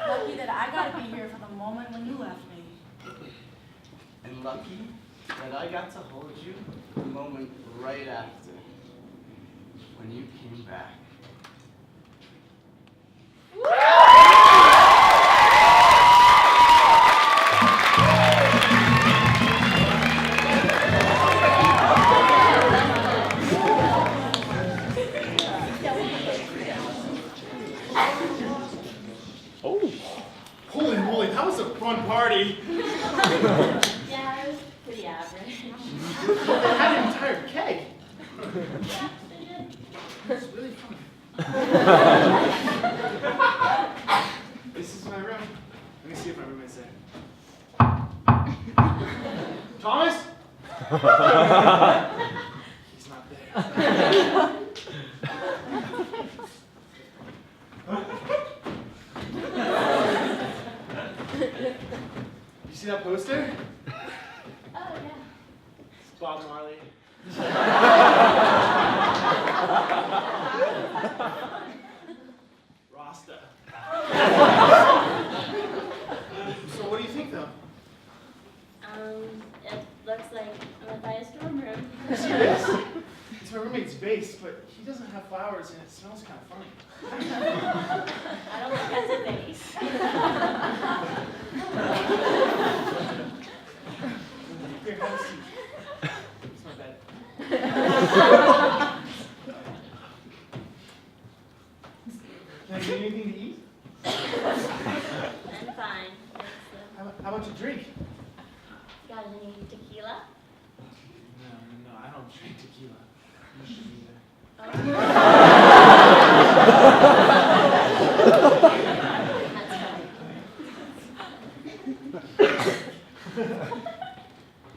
Lucky that I got to be here for the moment when you left me. And lucky that I got to hold you the moment right after, when you came back. Holy moly, that was a fun party. Yeah, it was pretty average. They had an entire cake. Yeah, they did. It's really fun. This is my room. Let me see if my roommate's there. Thomas? He's not there. You see that poster? Oh, yeah. It's Bob Marley. Rasta. So what do you think, though? It looks like I'm at the dorm room. See this? It's my roommate's base, but he doesn't have flowers and it smells kind of funny. I don't think that's a vase. Here, have a seat. It's my bed. Can I get anything to eat? I'm fine. How about you drink? Got any tequila? No, I don't drink tequila. You shouldn't either.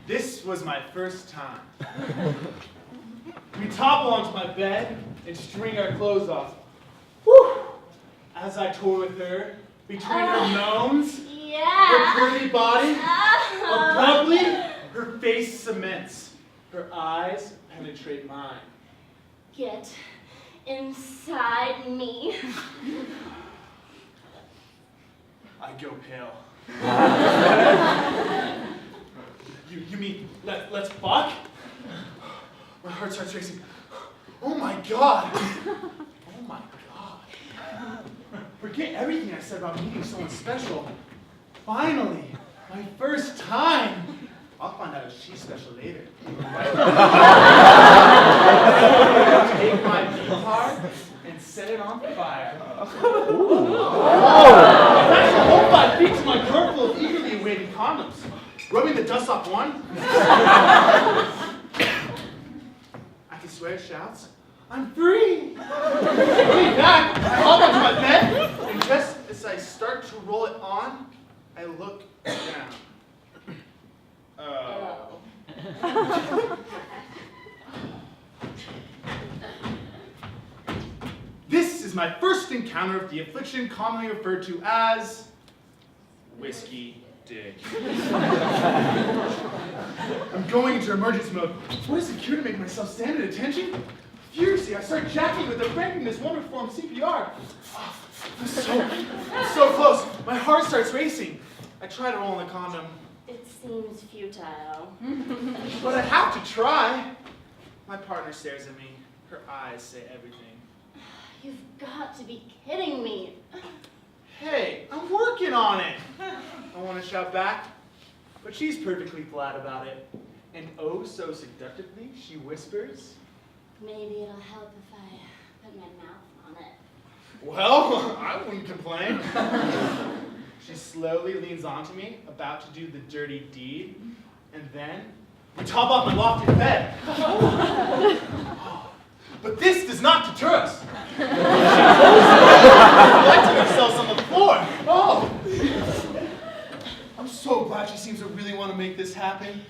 This was my first time. We topple onto my bed and string our clothes off. Whew. As I toy with her, between her moans, her pretty body, abruptly, her face cements. Her eyes penetrate mine. Get inside me. I go pale. You mean let's fuck? My heart starts racing. Oh my god! Oh my god! Forget everything I said about meeting someone special. Finally, my first time. I'll find out if she's special later. Take my guitar and set it on fire. Attach the whole 5 feet to my car full of eagerly awaiting condoms. Rubbing the dust off one. I can swear it shouts, I'm free! Coming back, I hop onto my bed, and just as I start to roll it on, I look down. Oh. This is my first encounter of the affliction commonly referred to as whiskey dick. I'm going into emergency mode. What is it cure to make myself stand at attention? Furiously, I start jacking with the Franklin's wonder form CPR. Oh, I'm so close. My heart starts racing. I try to roll on the condom. It seems futile. But I have to try. My partner stares at me. Her eyes say everything. You've got to be kidding me. Hey, I'm working on it. I want to shout back, but she's perfectly flat about it. And oh so seductively, she whispers, Maybe it'll help if I put my mouth on it. well, I wouldn't complain. She slowly leans onto me, about to do the dirty deed, and then we top off my lofted bed. But this does not deter us. She collecting ourselves on the floor. Oh! I'm so glad she seems to really want to make this happen.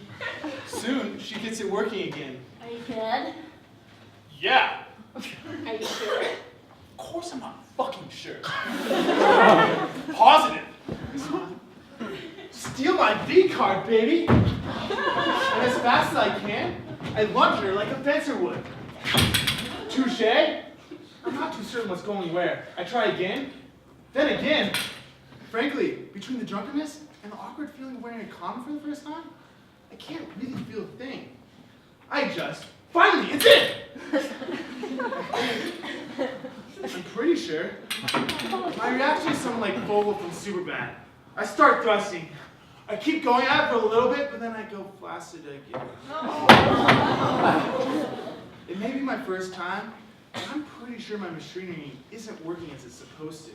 Soon, she gets it working again. Are you good? Yeah. Are you sure? Of course I'm not fucking sure. Positive. baby. And as fast as I can, I lunge at her like a fencer would. Touche. I'm not too certain what's going where. I try again, then again. Frankly, between the drunkenness and the awkward feeling of wearing a condom for the first time, I can't really feel a thing. Finally, it's in! I'm pretty sure my reaction is something like Vogel from Superbad. I start thrusting. I keep going at it for a little bit, but then I go flaccid again. It may be my first time, but I'm pretty sure my machinery isn't working as it's supposed to.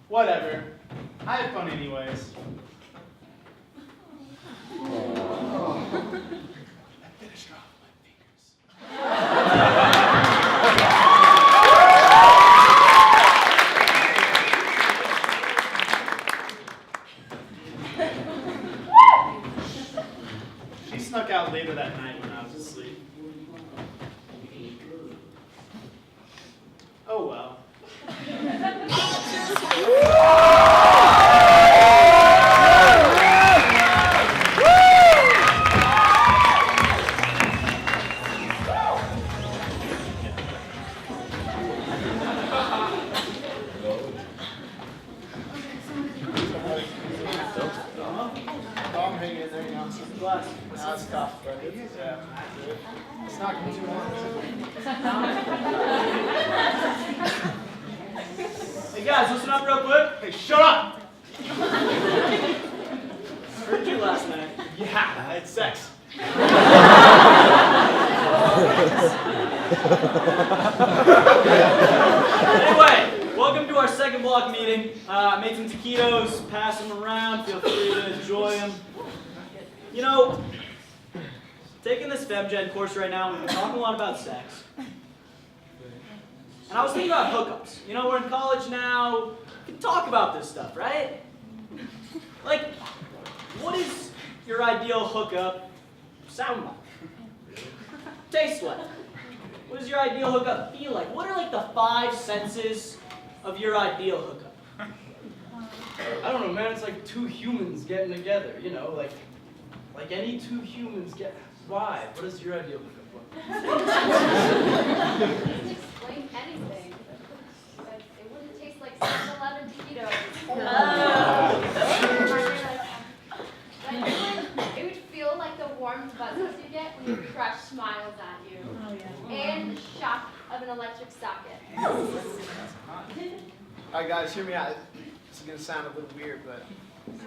Whatever. I had fun anyways. I finished her off with my fingers. She snuck out later that night when I was asleep. Oh well. Hey guys, listen up real quick. Hey, shut up! Heard you last night. Yeah, I had sex. Anyway, welcome to our second block meeting. I made some taquitos, pass them around. Feel free to enjoy them. You know, taking this FemGen course right now, we've been talking a lot about sex. And I was thinking about hookups. You know, we're in college now. We can talk about this stuff, right? Like, what is your ideal hookup sound like? Taste like? What does your ideal hookup feel like? What are like the 5 senses of your ideal hookup? I don't know, man. It's like two humans getting together, you know, like any two humans get. Why? What is your ideal hookup look like? Explain anything, but it wouldn't taste like 7-Eleven taquitos. It would feel like the warm buzzes you get when your crush smiles at you. Oh, yeah. And the shock of an electric socket. Alright guys, hear me out. This is gonna sound a little weird, but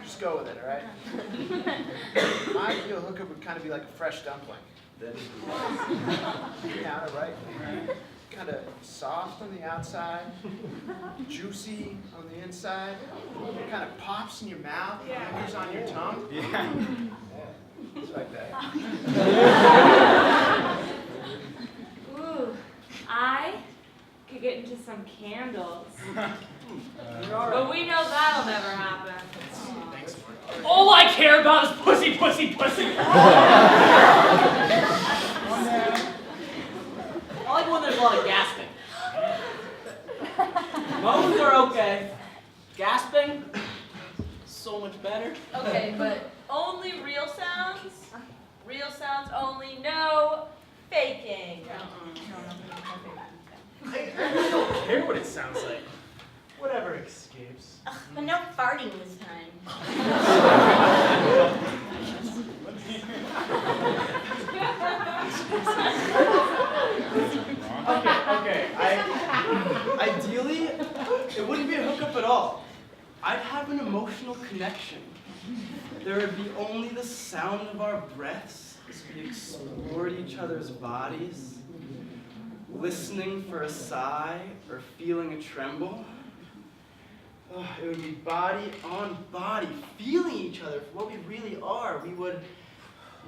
just go with it, alright? My ideal hookup would kind of be like a fresh dumpling. Yeah, right? Kind of soft on the outside, juicy on the inside. It kind of pops in your mouth, lingers on your tongue. Yeah. It's like that. Ooh, I could get into some candles. But we know that'll never happen. All I care about is pussy, pussy, pussy. I like when there's a lot of gasping. Moans are okay. Gasping, so much better. Okay, but only real sounds? Real sounds only, no faking. I really don't care what it sounds like. Whatever escapes. Ugh, but no farting this time. Okay. Ideally, it wouldn't be a hookup at all. I'd have an emotional connection. There would be only the sound of our breaths as we explored each other's bodies, listening for a sigh or feeling a tremble. Oh, it would be body on body, feeling each other for what we really are. We would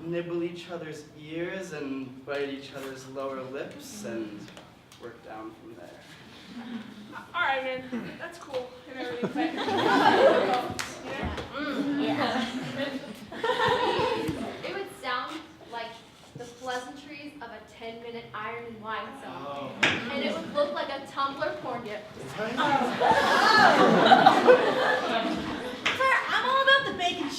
nibble each other's ears and bite each other's lower lips and work down from there. All right, man. That's cool and everything. But, Yeah. It would sound like the pleasantries of a 10-minute Iron and Wine song. Oh. And it would look like a Tumblr porn gift. I'm all about the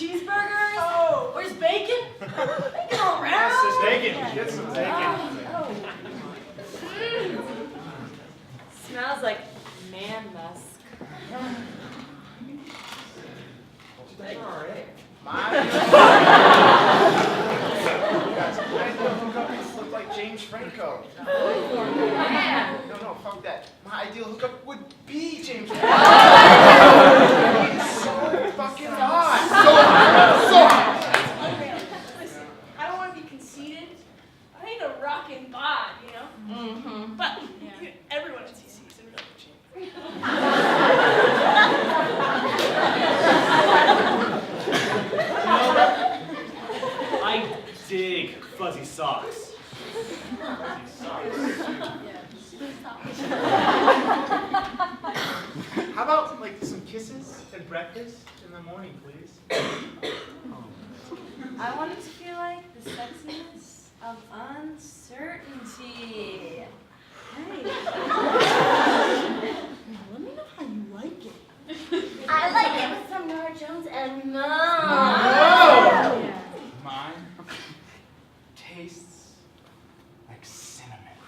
cheeseburgers? Oh. Where's bacon? Bacon all around. Yes, bacon. Get some bacon. Smells like man musk. Alright. Look like James Franco. No, fuck that. My ideal hookup would be James Franco. He's so fucking hot. So hot. Listen, I don't want to be conceited. I ain't a rockin' bod, you know? Mm-hmm. But everyone at CC is in real shape. I dig fuzzy socks. How about like some kisses at breakfast in the morning, please? I want it to feel like the sexiness of uncertainty. Hey. Let me know how you like it. I like it with some Nora Jones and more. Mine tastes like cinnamon.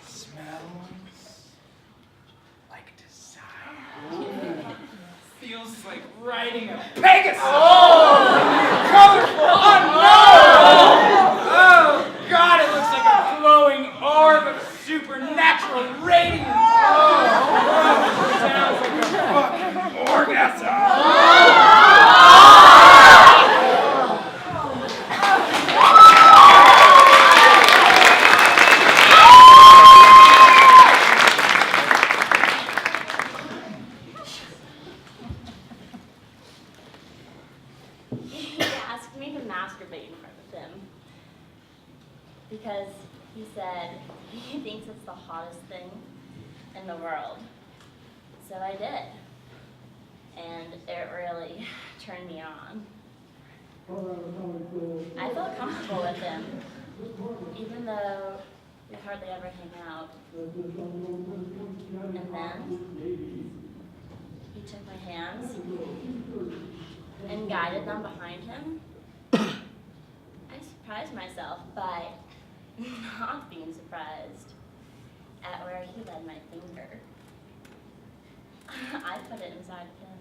Smells like desire. Feels like riding a Pegasus. Colorful, unknown. Oh God, it looks like a glowing orb of supernatural radiance. Sounds like a fucking orgasm. He asked me to masturbate in front of him because he said he thinks it's the hottest thing in the world. So I did. And it really turned me on. I felt comfortable with him, even though we hardly ever hang out. And then he took my hands and guided them behind him. I surprised myself by not being surprised at where he led my finger. I put it inside of him.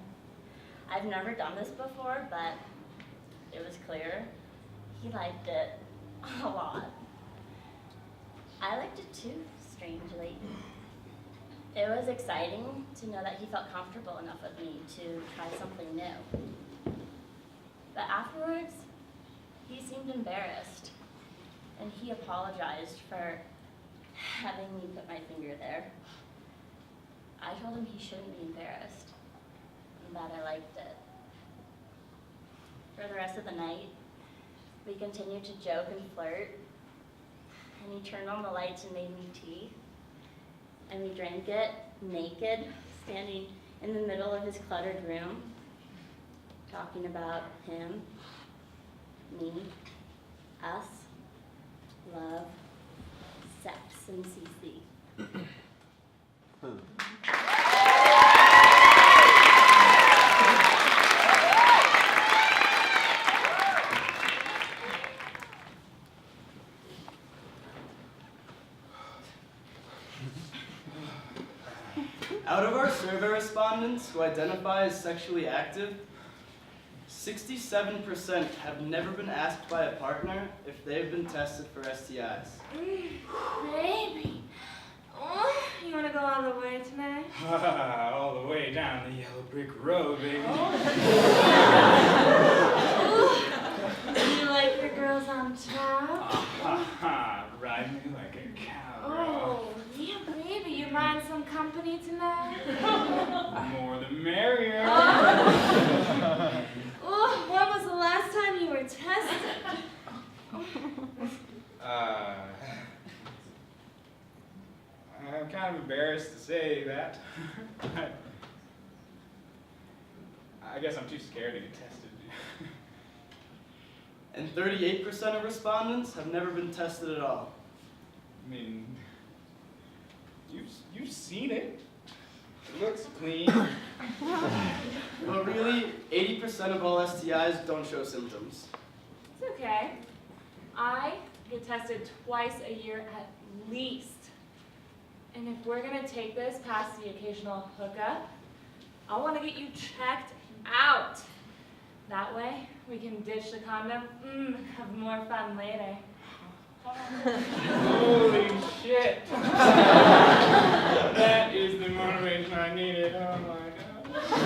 I've never done this before, but it was clear he liked it a lot. I liked it too, strangely. It was exciting to know that he felt comfortable enough with me to try something new. But afterwards, he seemed embarrassed, and he apologized for having me put my finger there. I told him he shouldn't be embarrassed, and that I liked it. For the rest of the night, we continued to joke and flirt, and he turned on the lights and made me tea, and we drank it naked, standing in the middle of his cluttered room, talking about him, me, us, love, sex, and CC. Out of our survey respondents who identify as sexually active, 67% have never been asked by a partner if they've been tested for STIs. Baby, oh, you want to go all the way tonight? All the way down the yellow brick road, baby. You like your girls on top? Ride me like a cow. Oh, yeah, baby, you mind some company tonight? More the merrier. Oh, when was the last time you were tested? I'm kind of embarrassed to say that. I guess I'm too scared to get tested. And 38% of respondents have never been tested at all. I mean, you've seen it. It looks clean. But really, 80% of all STIs don't show symptoms. It's okay. I get tested twice a year at least. And if we're gonna take this past the occasional hookup, I wanna get you checked out. That way, we can ditch the condom, have more fun later. Holy shit. That is the motivation I needed. Oh my god.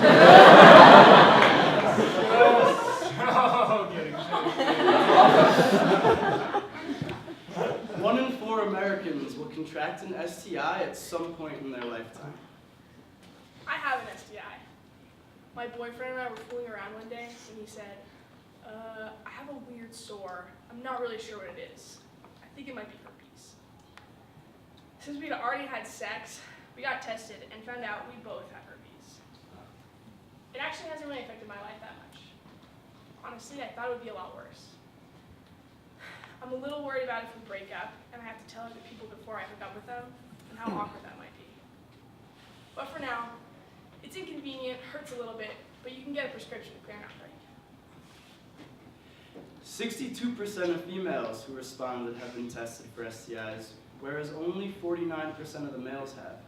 So getting shit. 1 in 4 Americans will contract an STI at some point in their lifetime. I have an STI. My boyfriend and I were fooling around one day, and he said, I have a weird sore. I'm not really sure what it is. I think it might be herpes. Since we'd already had sex, we got tested and found out we both have herpes. It actually hasn't really affected my life that much. Honestly, I thought it would be a lot worse. I'm a little worried about if we break up, and I have to tell other people before I hook up with them, and how awkward that might be. But for now, it's inconvenient, hurts a little bit, but you can get a prescription to clear an outbreak. 62% of females who responded have been tested for STIs, whereas only 49% of the males have.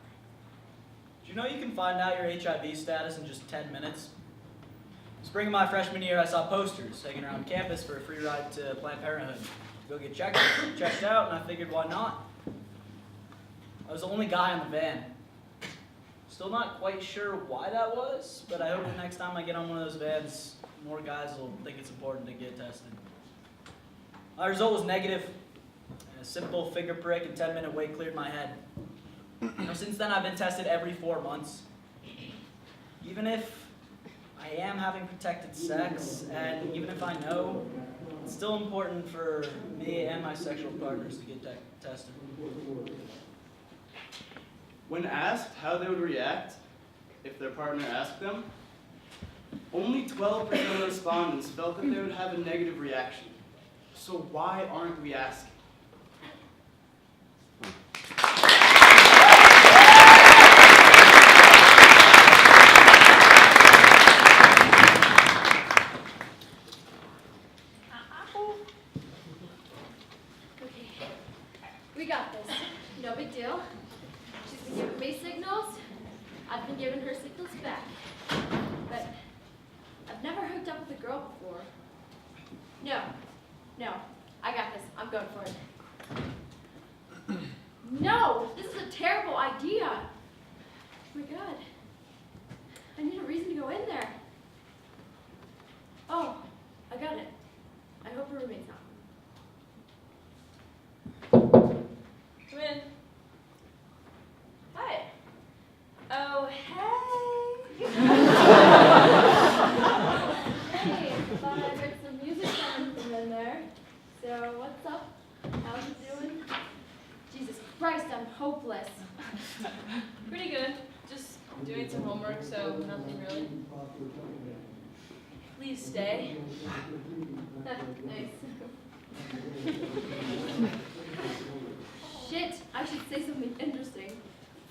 Do you know you can find out your HIV status in just 10 minutes? Spring of my freshman year, I saw posters hanging around campus for a free ride to Planned Parenthood. Go get checked out, and I figured, why not? I was the only guy in the van. Still not quite sure why that was, but I hope the next time I get on one of those vans, more guys will think it's important to get tested. My result was negative. A simple finger prick and 10-minute wait cleared my head. Since then, I've been tested every 4 months. Even if I am having protected sex, and even if I know, it's still important for me and my sexual partners to get tested. When asked how they would react if their partner asked them, only 12% of the respondents felt that they would have a negative reaction. So why aren't we asking? Okay, we got this. No big deal. She's been giving me signals. I've been giving her signals back. But I've never hooked up with a girl before. No, I got this. I'm going for it. No, this is a terrible idea. Oh my God. I need a reason to go in there. Oh, I got it. I hope her roommate's not. Come in. Hi. Oh, hey. Hey, thought I heard some music coming from in there. So, what's up? How's it doing? Jesus Christ, I'm hopeless. Pretty good. Just doing some homework, so nothing really. Please stay. Nice. Shit, I should say something interesting.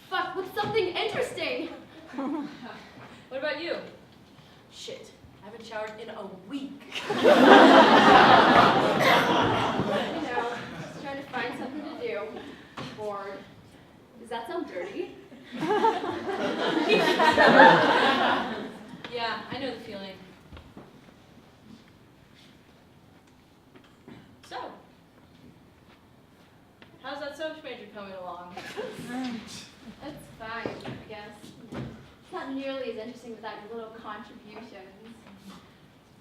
Fuck, what's something interesting? What about you? Shit, I haven't showered in a week. Just trying to find something to do. Bored. Does that sound dirty? Yeah, I know the feeling. So, how's that social major coming along? That's fine, I guess. It's not nearly as interesting without your little contributions.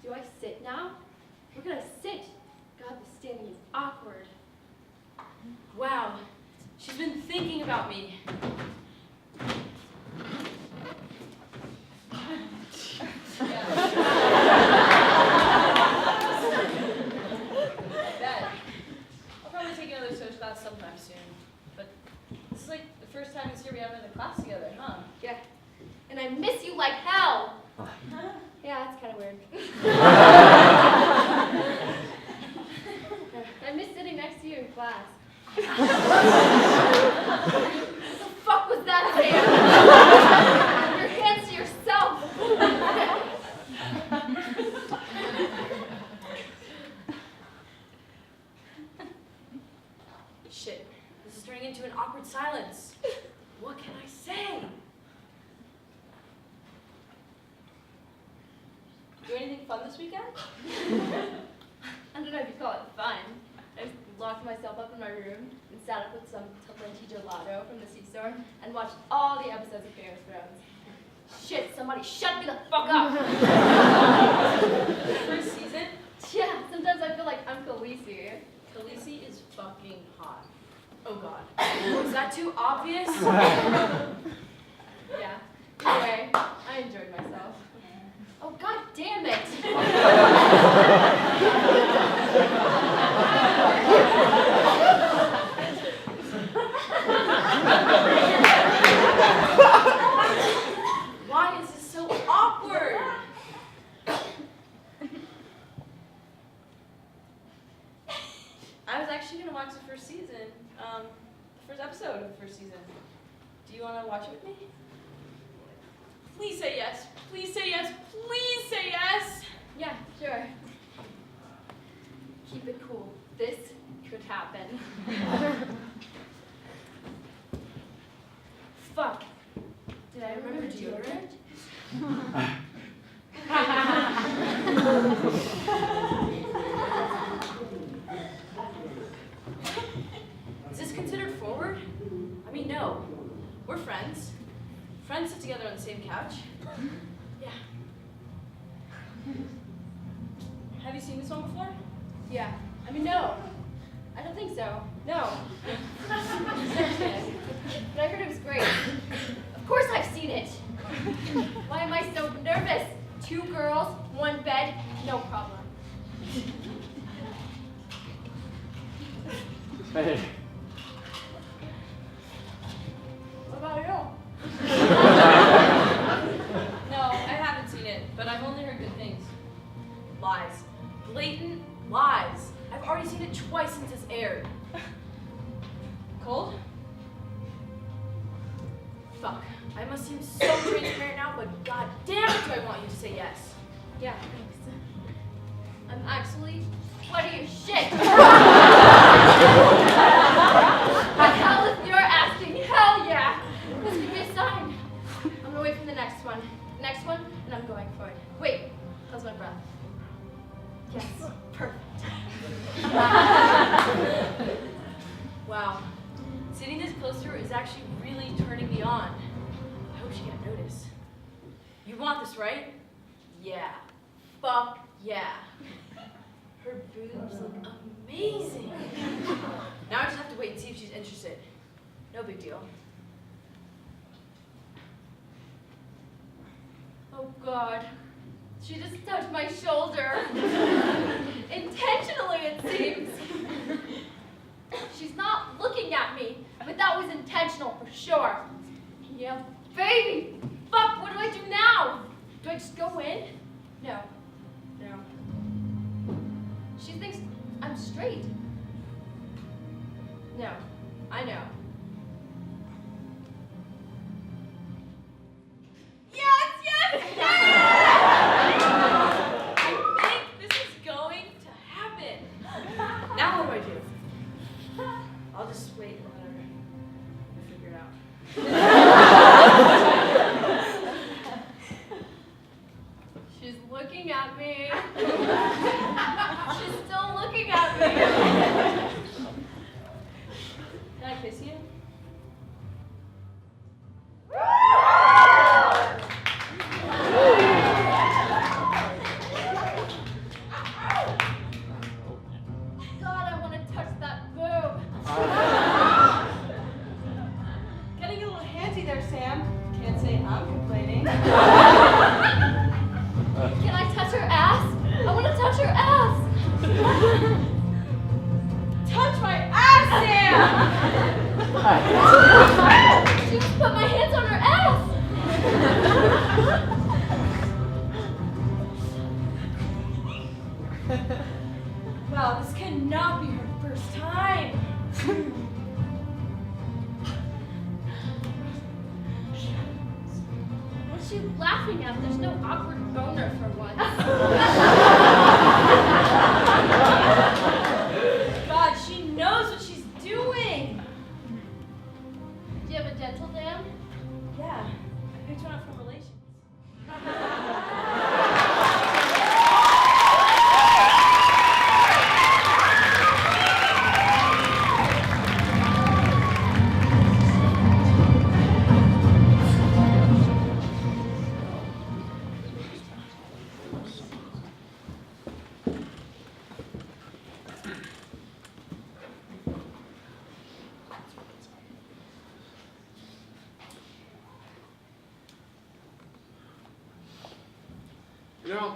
Do I sit now? Where can I sit? God, the standing is awkward. Wow, she's been thinking about me. Bad. I'll probably take another social class sometime soon. But this is like the first time this year we haven't had a class together, huh? Yeah. And I miss you like hell. Yeah, that's kind of weird. I miss sitting next to you in class. What the fuck was that, Sam? This is turning into an awkward silence. What can I say? Do anything fun this weekend? I don't know if you call it fun. I just locked myself up in my room and sat up with some Talenti gelato from the C-store and watched all the episodes of Game of Thrones. Shit, somebody shut me the fuck up! First season? Yeah, sometimes I feel like I'm Khaleesi. Khaleesi is fucking hot. Oh god. Was that too obvious? Yeah. Anyway, I enjoyed myself. Oh god damn it! Why is this so awkward? I was actually gonna watch the first season, the first episode of the first season. Do you wanna watch it with me? Please say yes. Please say yes. Please say yes. Yeah, sure. Keep it cool. This could happen. Fuck. Did I remember deodorant? Is this considered forward? I mean, no. We're friends. Friends sit together on the same couch. Yeah. Have you seen this one before? Yeah. I mean, no. I don't think so. No. Seriously. But I heard it was great. Of course I've seen it. Why am I so nervous? 2 girls, 1 bed, no problem. Hey. What about you? No, I haven't seen it, but I've only heard good things. Lies. Blatant lies. I've already seen it twice since it's aired. Cold? Fuck. I must seem so transparent now, but god damn it do I want you to say yes. Yeah, thanks. I'm actually plenty of shit. Hell, if you're asking, hell yeah. This could be a sign. I'm gonna wait for the next one. Next one, and I'm going for it. Wait, how's my breath? Yes, perfect. Wow. Sitting this close to her is actually really turning me on. I hope she can't notice. You want this, right? Yeah. Fuck yeah. Her boobs look amazing. Now I just have to wait and see if she's interested. No big deal. Oh God. She just touched my shoulder. Intentionally, it seems. She's not looking at me, but that was intentional for sure. Yeah, baby! Fuck, what do I do now? Do I just go in? No. No. She thinks I'm straight. No, I know. Yes, yes, yes! I think this is going to happen. Now what do I do? I'll just wait and let her figure it out. She's looking at me. She's still looking at me. Can I kiss you? God, I want to touch that boob. Getting a little handsy there, Sam. Can't say I'm complaining. Can I touch her ass? I want to touch her ass. Touch my ass, Sam! She just put my hands on her ass. Wow, this cannot be her first time. What's she laughing at? There's no awkward boner for once. God, she knows what she's doing. You know,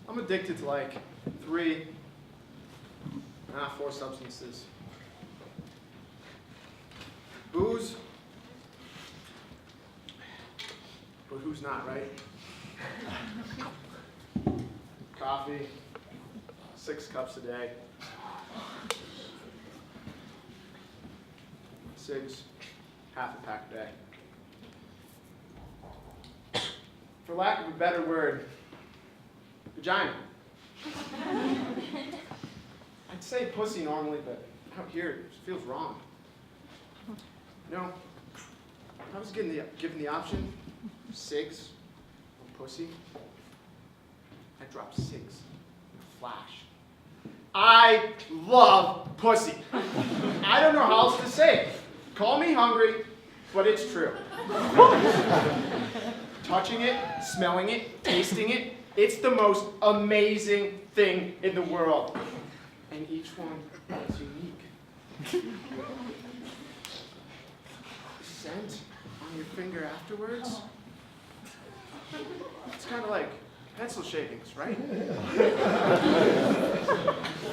I'm addicted to like 4 substances. Booze, but who's not, right? Coffee, 6 cups a day. Cigs, half a pack a day. For lack of a better word, vagina. I'd say pussy normally, but out here it feels wrong. You know, I was given the option, cigs or pussy. I dropped cigs in a flash. I love pussy. I don't know how else to say it. Call me hungry, but it's true. Touching it, smelling it, tasting it, it's the most amazing thing in the world. And each one is unique. The scent on your finger afterwards, it's kind of like pencil shavings, right?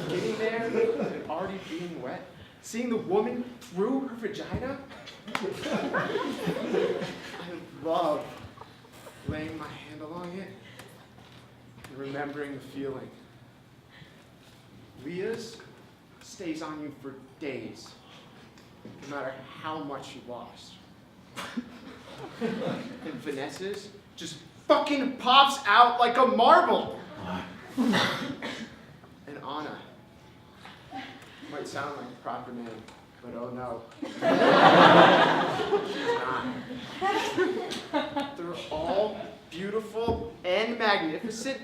Getting there and already being wet, seeing the woman through her vagina. I love laying my hand along it and remembering the feeling. Leah's stays on you for days, no matter how much you lost. And Vanessa's just fucking pops out like a marble. And Anna might sound like a proper name, but oh no. She's not. They're all beautiful and magnificent.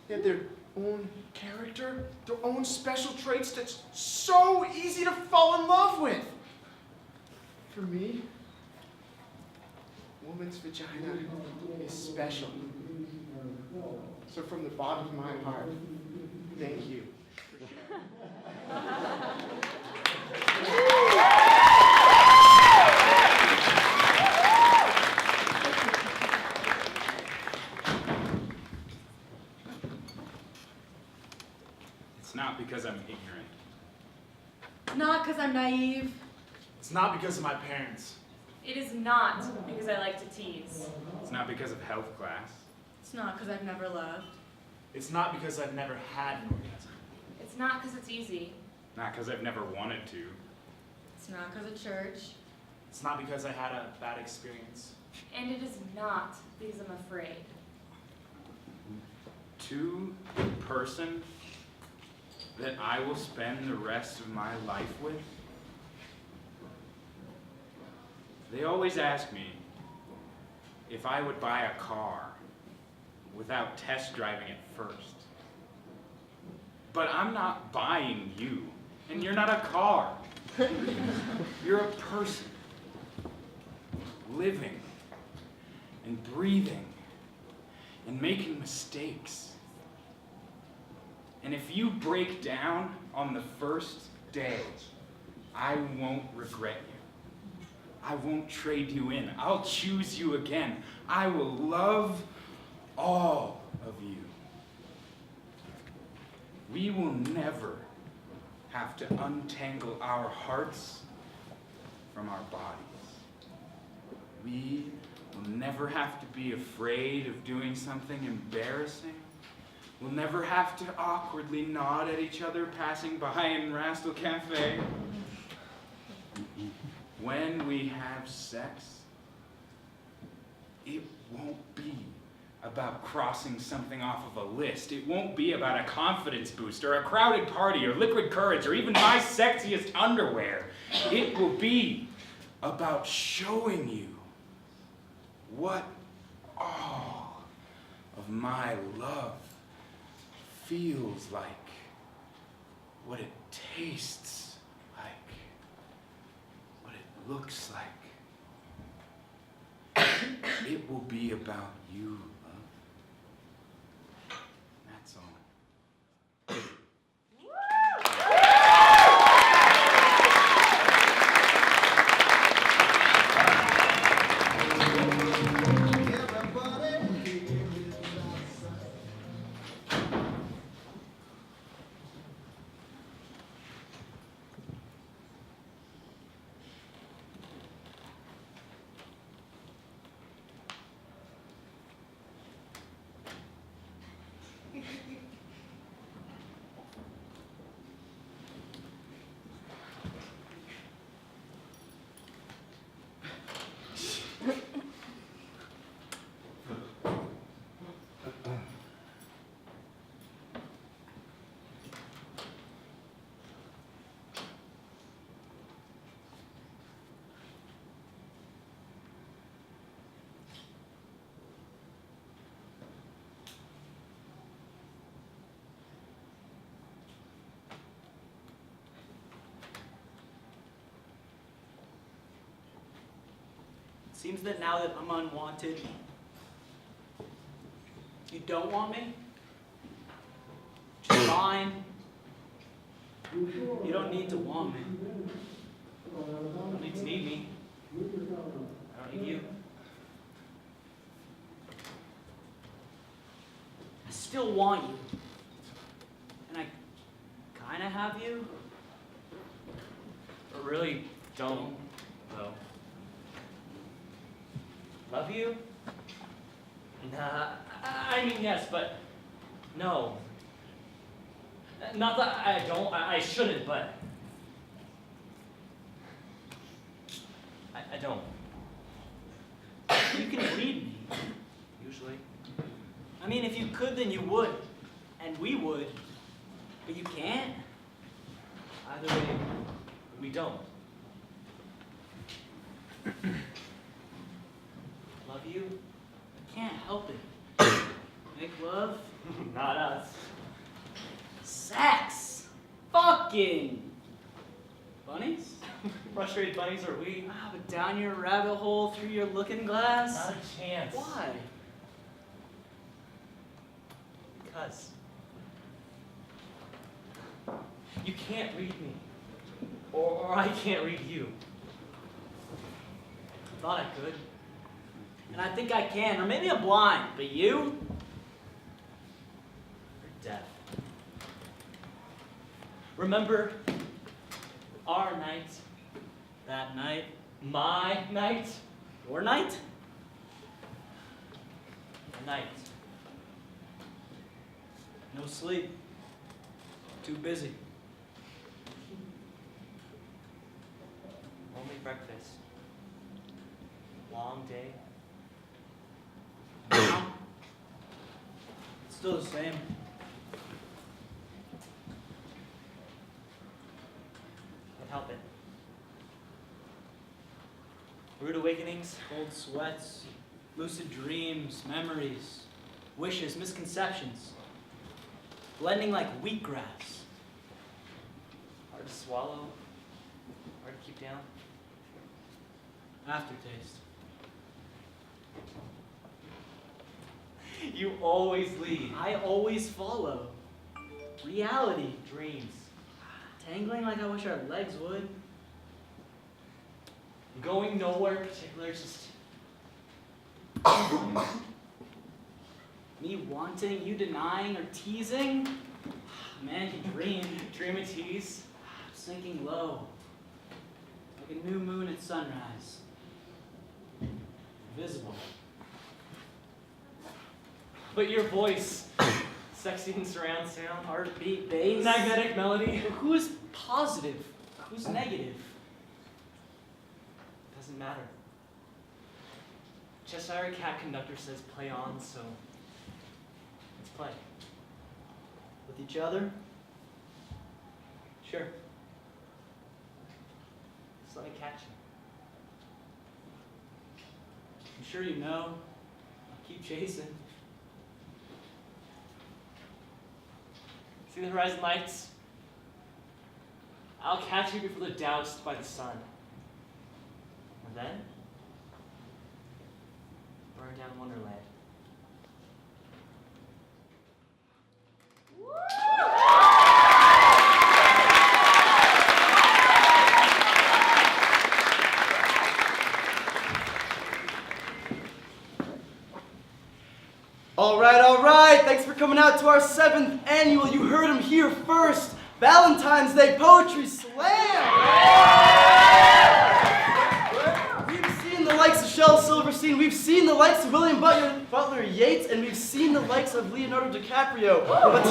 They have their own character, their own special traits that's so easy to fall in love with. For me, woman's vagina is special. So from the bottom of my heart, thank you. It's not because I'm ignorant. Not because I'm naive. It's not because of my parents. It is not because I like to tease. It's not because of health class. It's not because I've never loved. It's not because I've never had an orgasm. It's not because it's easy. Not because I've never wanted to. It's not because of church. It's not because I had a bad experience. And it is not because I'm afraid. To the person that I will spend the rest of my life with, they always ask me if I would buy a car without test driving it first. But I'm not buying you, and you're not a car. You're a person, living and breathing and making mistakes. And if you break down on the first day, I won't regret you. I won't trade you in. I'll choose you again. I will love all of you. We will never have to untangle our hearts from our bodies. We will never have to be afraid of doing something embarrassing. We'll never have to awkwardly nod at each other passing by in Rastal Cafe. When we have sex, it won't be about crossing something off of a list. It won't be about a confidence boost or a crowded party or liquid courage or even my sexiest underwear. It will be about showing you what all of my love feels like, what it tastes like, what it looks like. It will be about you, love. That's all. Seems that now that I'm unwanted, you don't want me? Which is fine. You don't need to want me. You don't need to need me. I don't need you. I still want you. And I kind of have you. But really don't, though. Love you? Nah, I mean yes, but no. Not that I don't, I shouldn't, but I don't. You can read me. Usually. I mean, if you could, then you would. And we would. But you can't. Either way, we don't. Love you? I can't help it. Make love? Not us. Sex! Fucking! Bunnies? Frustrated bunnies are we? Ah, but down your rabbit hole through your looking glass? Not a chance. Why? Because you can't read me. Or I can't read you. Thought I could. And I think I can, or maybe I'm blind, but you? You're deaf. Remember our night? That night? My night? Your night? The night. No sleep. Too busy. Only breakfast. Long day. Now? Still the same. Can't help it. Rude awakenings. Cold sweats, lucid dreams, memories, wishes, misconceptions. Blending like wheatgrass. Hard to swallow. Hard to keep down. Aftertaste. You always lead. I always follow. Reality. Dreams. Tangling like I wish our legs would. Going nowhere particular, just Me wanting, you denying or teasing. Man can dream. dream and tease. Sinking low. Like a new moon at sunrise. Visible. But your voice, sexy and surround sound, Heartbeat, bass. magnetic melody. Who's positive? Who's negative? Doesn't matter. Cheshire Cat conductor says play on, so let's play. With each other? Sure. Just let me catch you. I'm sure you know. I'll keep chasing. See the horizon lights? I'll catch you before they're doused by the sun. And then, burn down Wonderland. All right. Thanks for coming out to our 7th annual, you heard him here first, Valentine's Day Poetry Slam. We've seen the likes of Shel Silverstein, we've seen the likes of William Butler Yeats, and we've seen the likes of Leonardo DiCaprio. But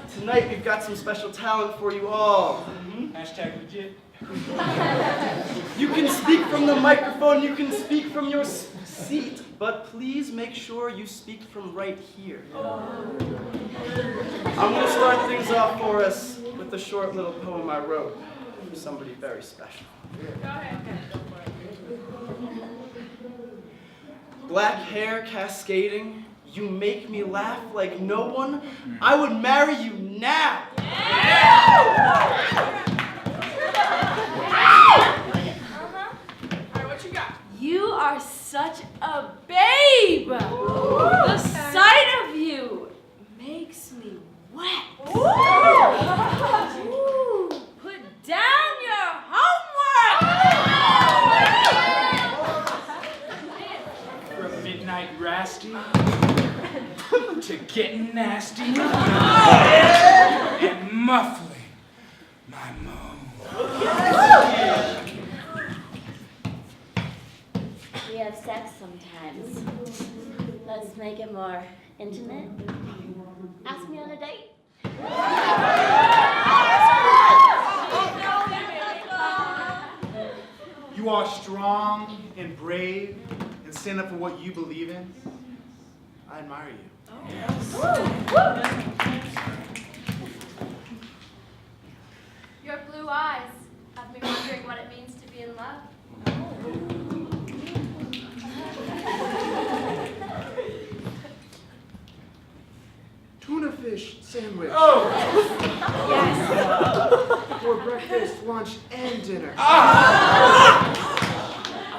tonight we've got some special talent for you all. Hashtag legit. You can speak from the microphone, you can speak from your seat, but please make sure you speak from right here. I'm going to start things off for us with a short little poem I wrote for somebody very special. Go ahead. Black hair cascading, you make me laugh like no one. I would marry you now. Alright, what you got? You getting nasty and muffling my moan. We have sex sometimes. Let's make it more intimate. Ask me on a date. You are strong and brave and stand up for what you believe in. I admire you. Your blue eyes have me wondering what it means to be in love. Tuna fish sandwich. Oh! Yes. For breakfast, lunch, and dinner. I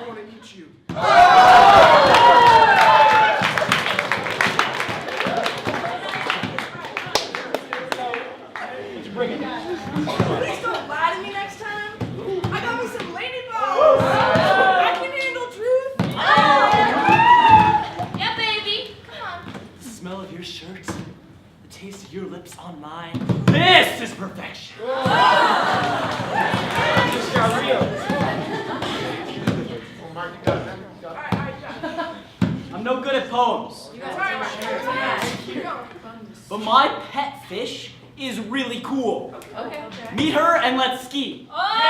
want to eat you. Please don't lie to me next time. I got me some lady bones. I can handle truth. Yeah, baby. Come on. The smell of your shirts, the taste of your lips on mine. This is perfection. Just got real. I'm no good at poems, but my pet fish is really cool. Okay. Meet her and let's ski. Alright,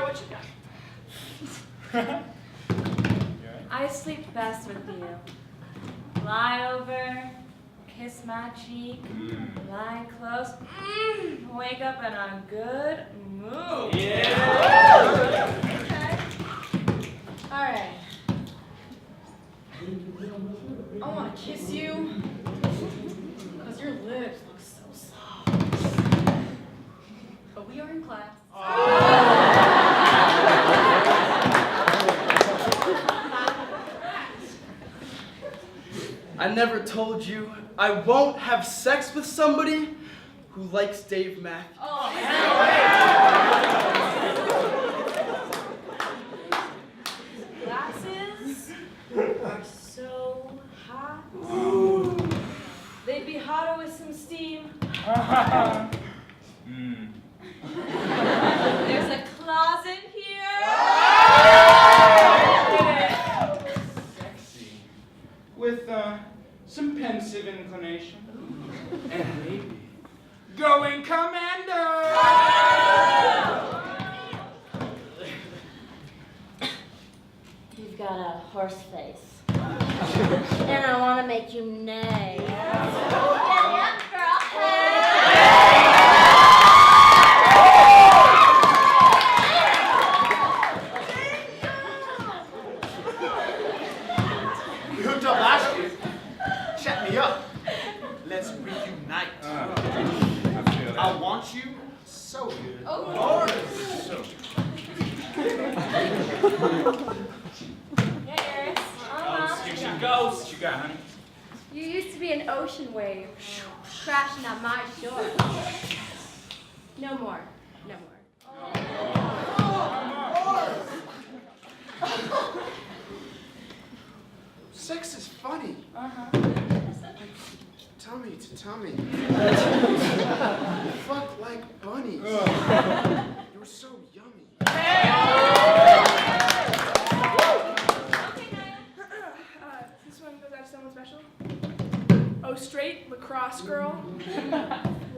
what you got? I sleep best with you. Lie over, kiss my cheek, lie close, wake up in a good mood. Alright. I want to kiss you because your lips look so soft. But we are in class. I never told you I won't have sex with somebody who likes Dave Matthews. Glasses are so hot. They'd be hotter with some steam. There's a closet here. Sexy. With some pensive inclination. And maybe going commando! You've got a horse face. And I want to make you neigh. Get up, girl. We hooked up last year. Chat me up. Let's reunite. I feel that. I want you so good. So Ghost. what you got, honey? You used to be an ocean wave, crashing on my shore. No more. No more. Sex is funny. Tummy to tummy. Fuck like bunnies. You're so yummy. This one goes out to someone special. Oh, straight lacrosse girl.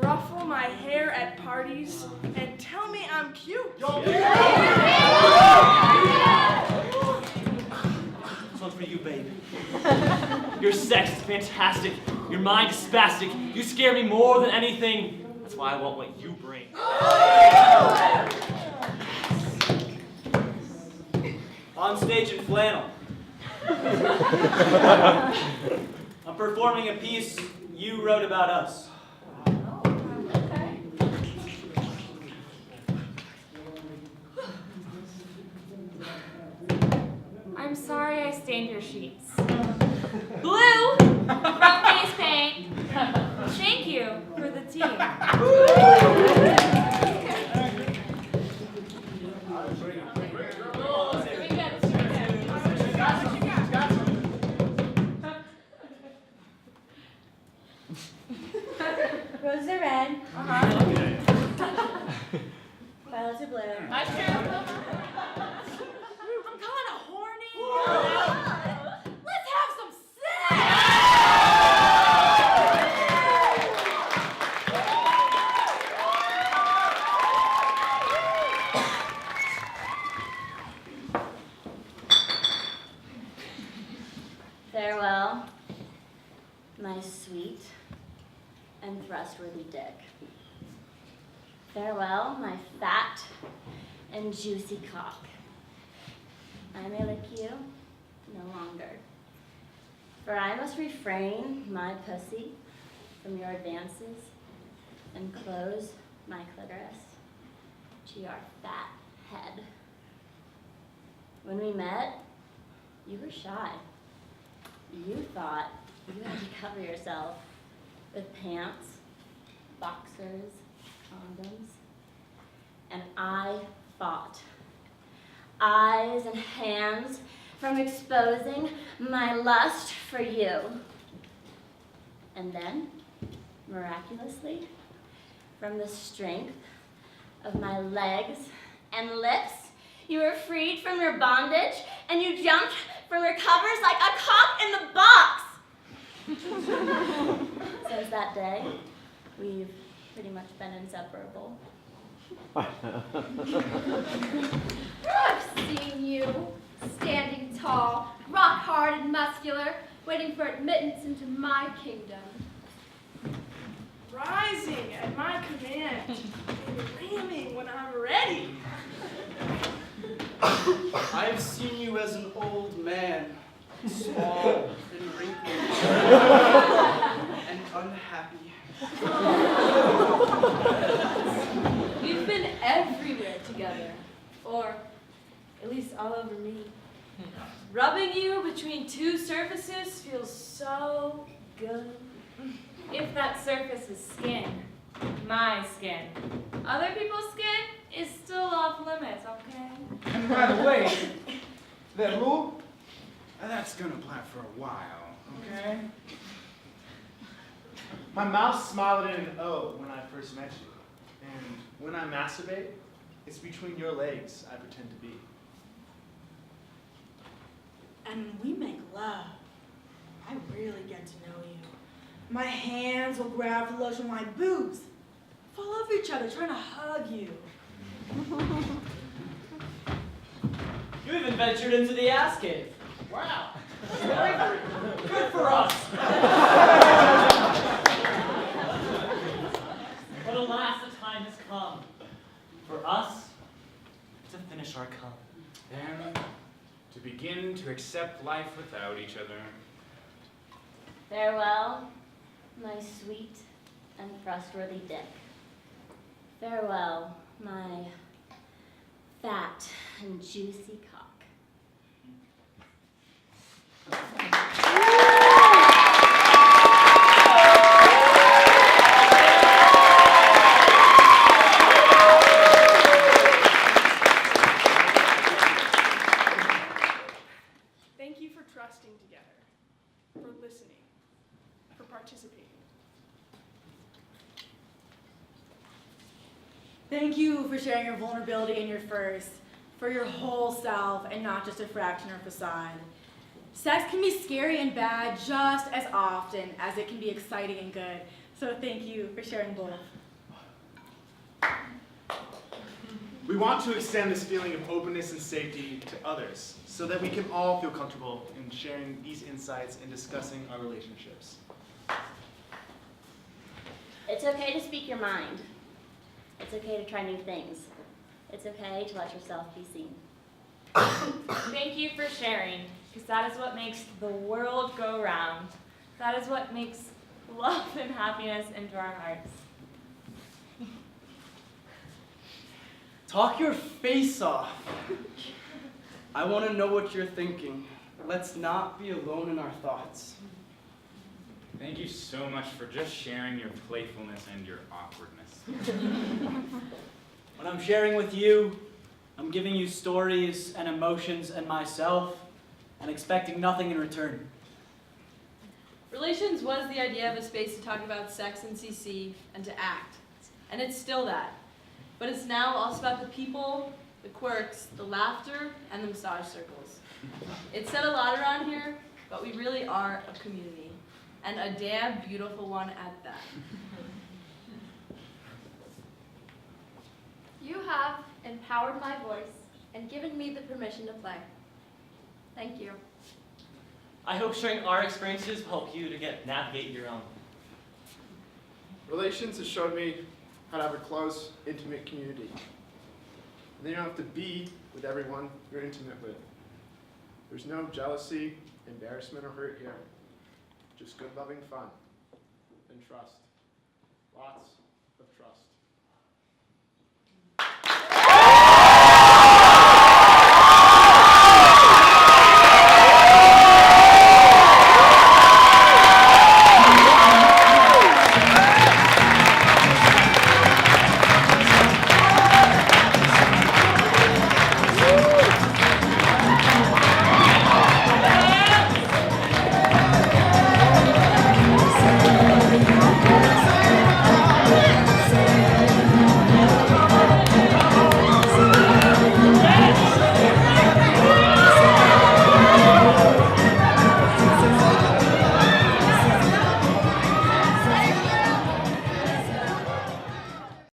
Ruffle my hair at parties and tell me I'm cute. This one's for you, babe. Your sex is fantastic. Your mind is spastic. You scare me more than anything. That's why I want what you bring. On stage in flannel. I'm performing a piece you wrote about us. I'm sorry I stained your sheets. Blue from face paint. Thank you for the tea. Roses are red. Violets are blue. That's true. I'm kind of horny. Let's have some sex. Farewell, my sweet and trustworthy dick. Farewell, my fat and juicy cock. I may lick you no longer, for I must refrain my pussy from your advances and close my clitoris to your fat head. When we met, you were shy. You thought you had to cover yourself with pants, boxers, condoms, and I fought eyes and hands from exposing my lust for you. And then, miraculously, from the strength of my legs and lips, you were freed from your bondage and you jumped from your covers like a cock in the box. Since that day, we've pretty much been inseparable. I've seen you, standing tall, rock hard and muscular, waiting for admittance into my kingdom. Rising at my command and ramming when I'm ready. I have seen you as an old man, small and wrinkled and unhappy. We've been everywhere together, or at least all over me. Rubbing you between two surfaces feels so good. If that surface is skin, my skin, other people's skin is still off limits, okay? And by the way, that rule, that's gonna apply for a while, okay? My mouth smiled in an O when I first met you. And when I masturbate, it's between your legs I pretend to be. And when we make love, I really get to know you. My hands will grab for lotion, my boobs fall over each other trying to hug you. You even ventured into the ass cave. Wow. Good for us. But alas, the time has come for us to finish our cum. And to begin to accept life without each other. Farewell, my sweet and trustworthy dick. Farewell, my fat and juicy cock. Thank you for trusting together, for listening, for participating. Thank you for sharing your vulnerability and your first, for your whole self and not just a fraction or facade. Sex can be scary and bad just as often as it can be exciting and good. So thank you for sharing both. We want to extend this feeling of openness and safety to others so that we can all feel comfortable in sharing these insights and discussing our relationships. It's okay to speak your mind. It's okay to try new things. It's okay to let yourself be seen. Thank you for sharing, because that is what makes the world go round. That is what makes love and happiness into our hearts. Talk your face off. I want to know what you're thinking. Let's not be alone in our thoughts. Thank you so much for just sharing your playfulness and your awkwardness. When I'm sharing with you, I'm giving you stories and emotions and myself and expecting nothing in return. Relations was the idea of a space to talk about sex and CC and to act. And it's still that. But it's now also about the people, the quirks, the laughter, and the massage circles. It's said a lot around here, but we really are a community. And a damn beautiful one at that. You have empowered my voice and given me the permission to play. Thank you. I hope sharing our experiences will help you to navigate your own. Relations has showed me how to have a close, intimate community. And then you don't have to be with everyone you're intimate with. There's no jealousy, embarrassment, or hurt here. Just good, loving fun and trust. Lots of trust.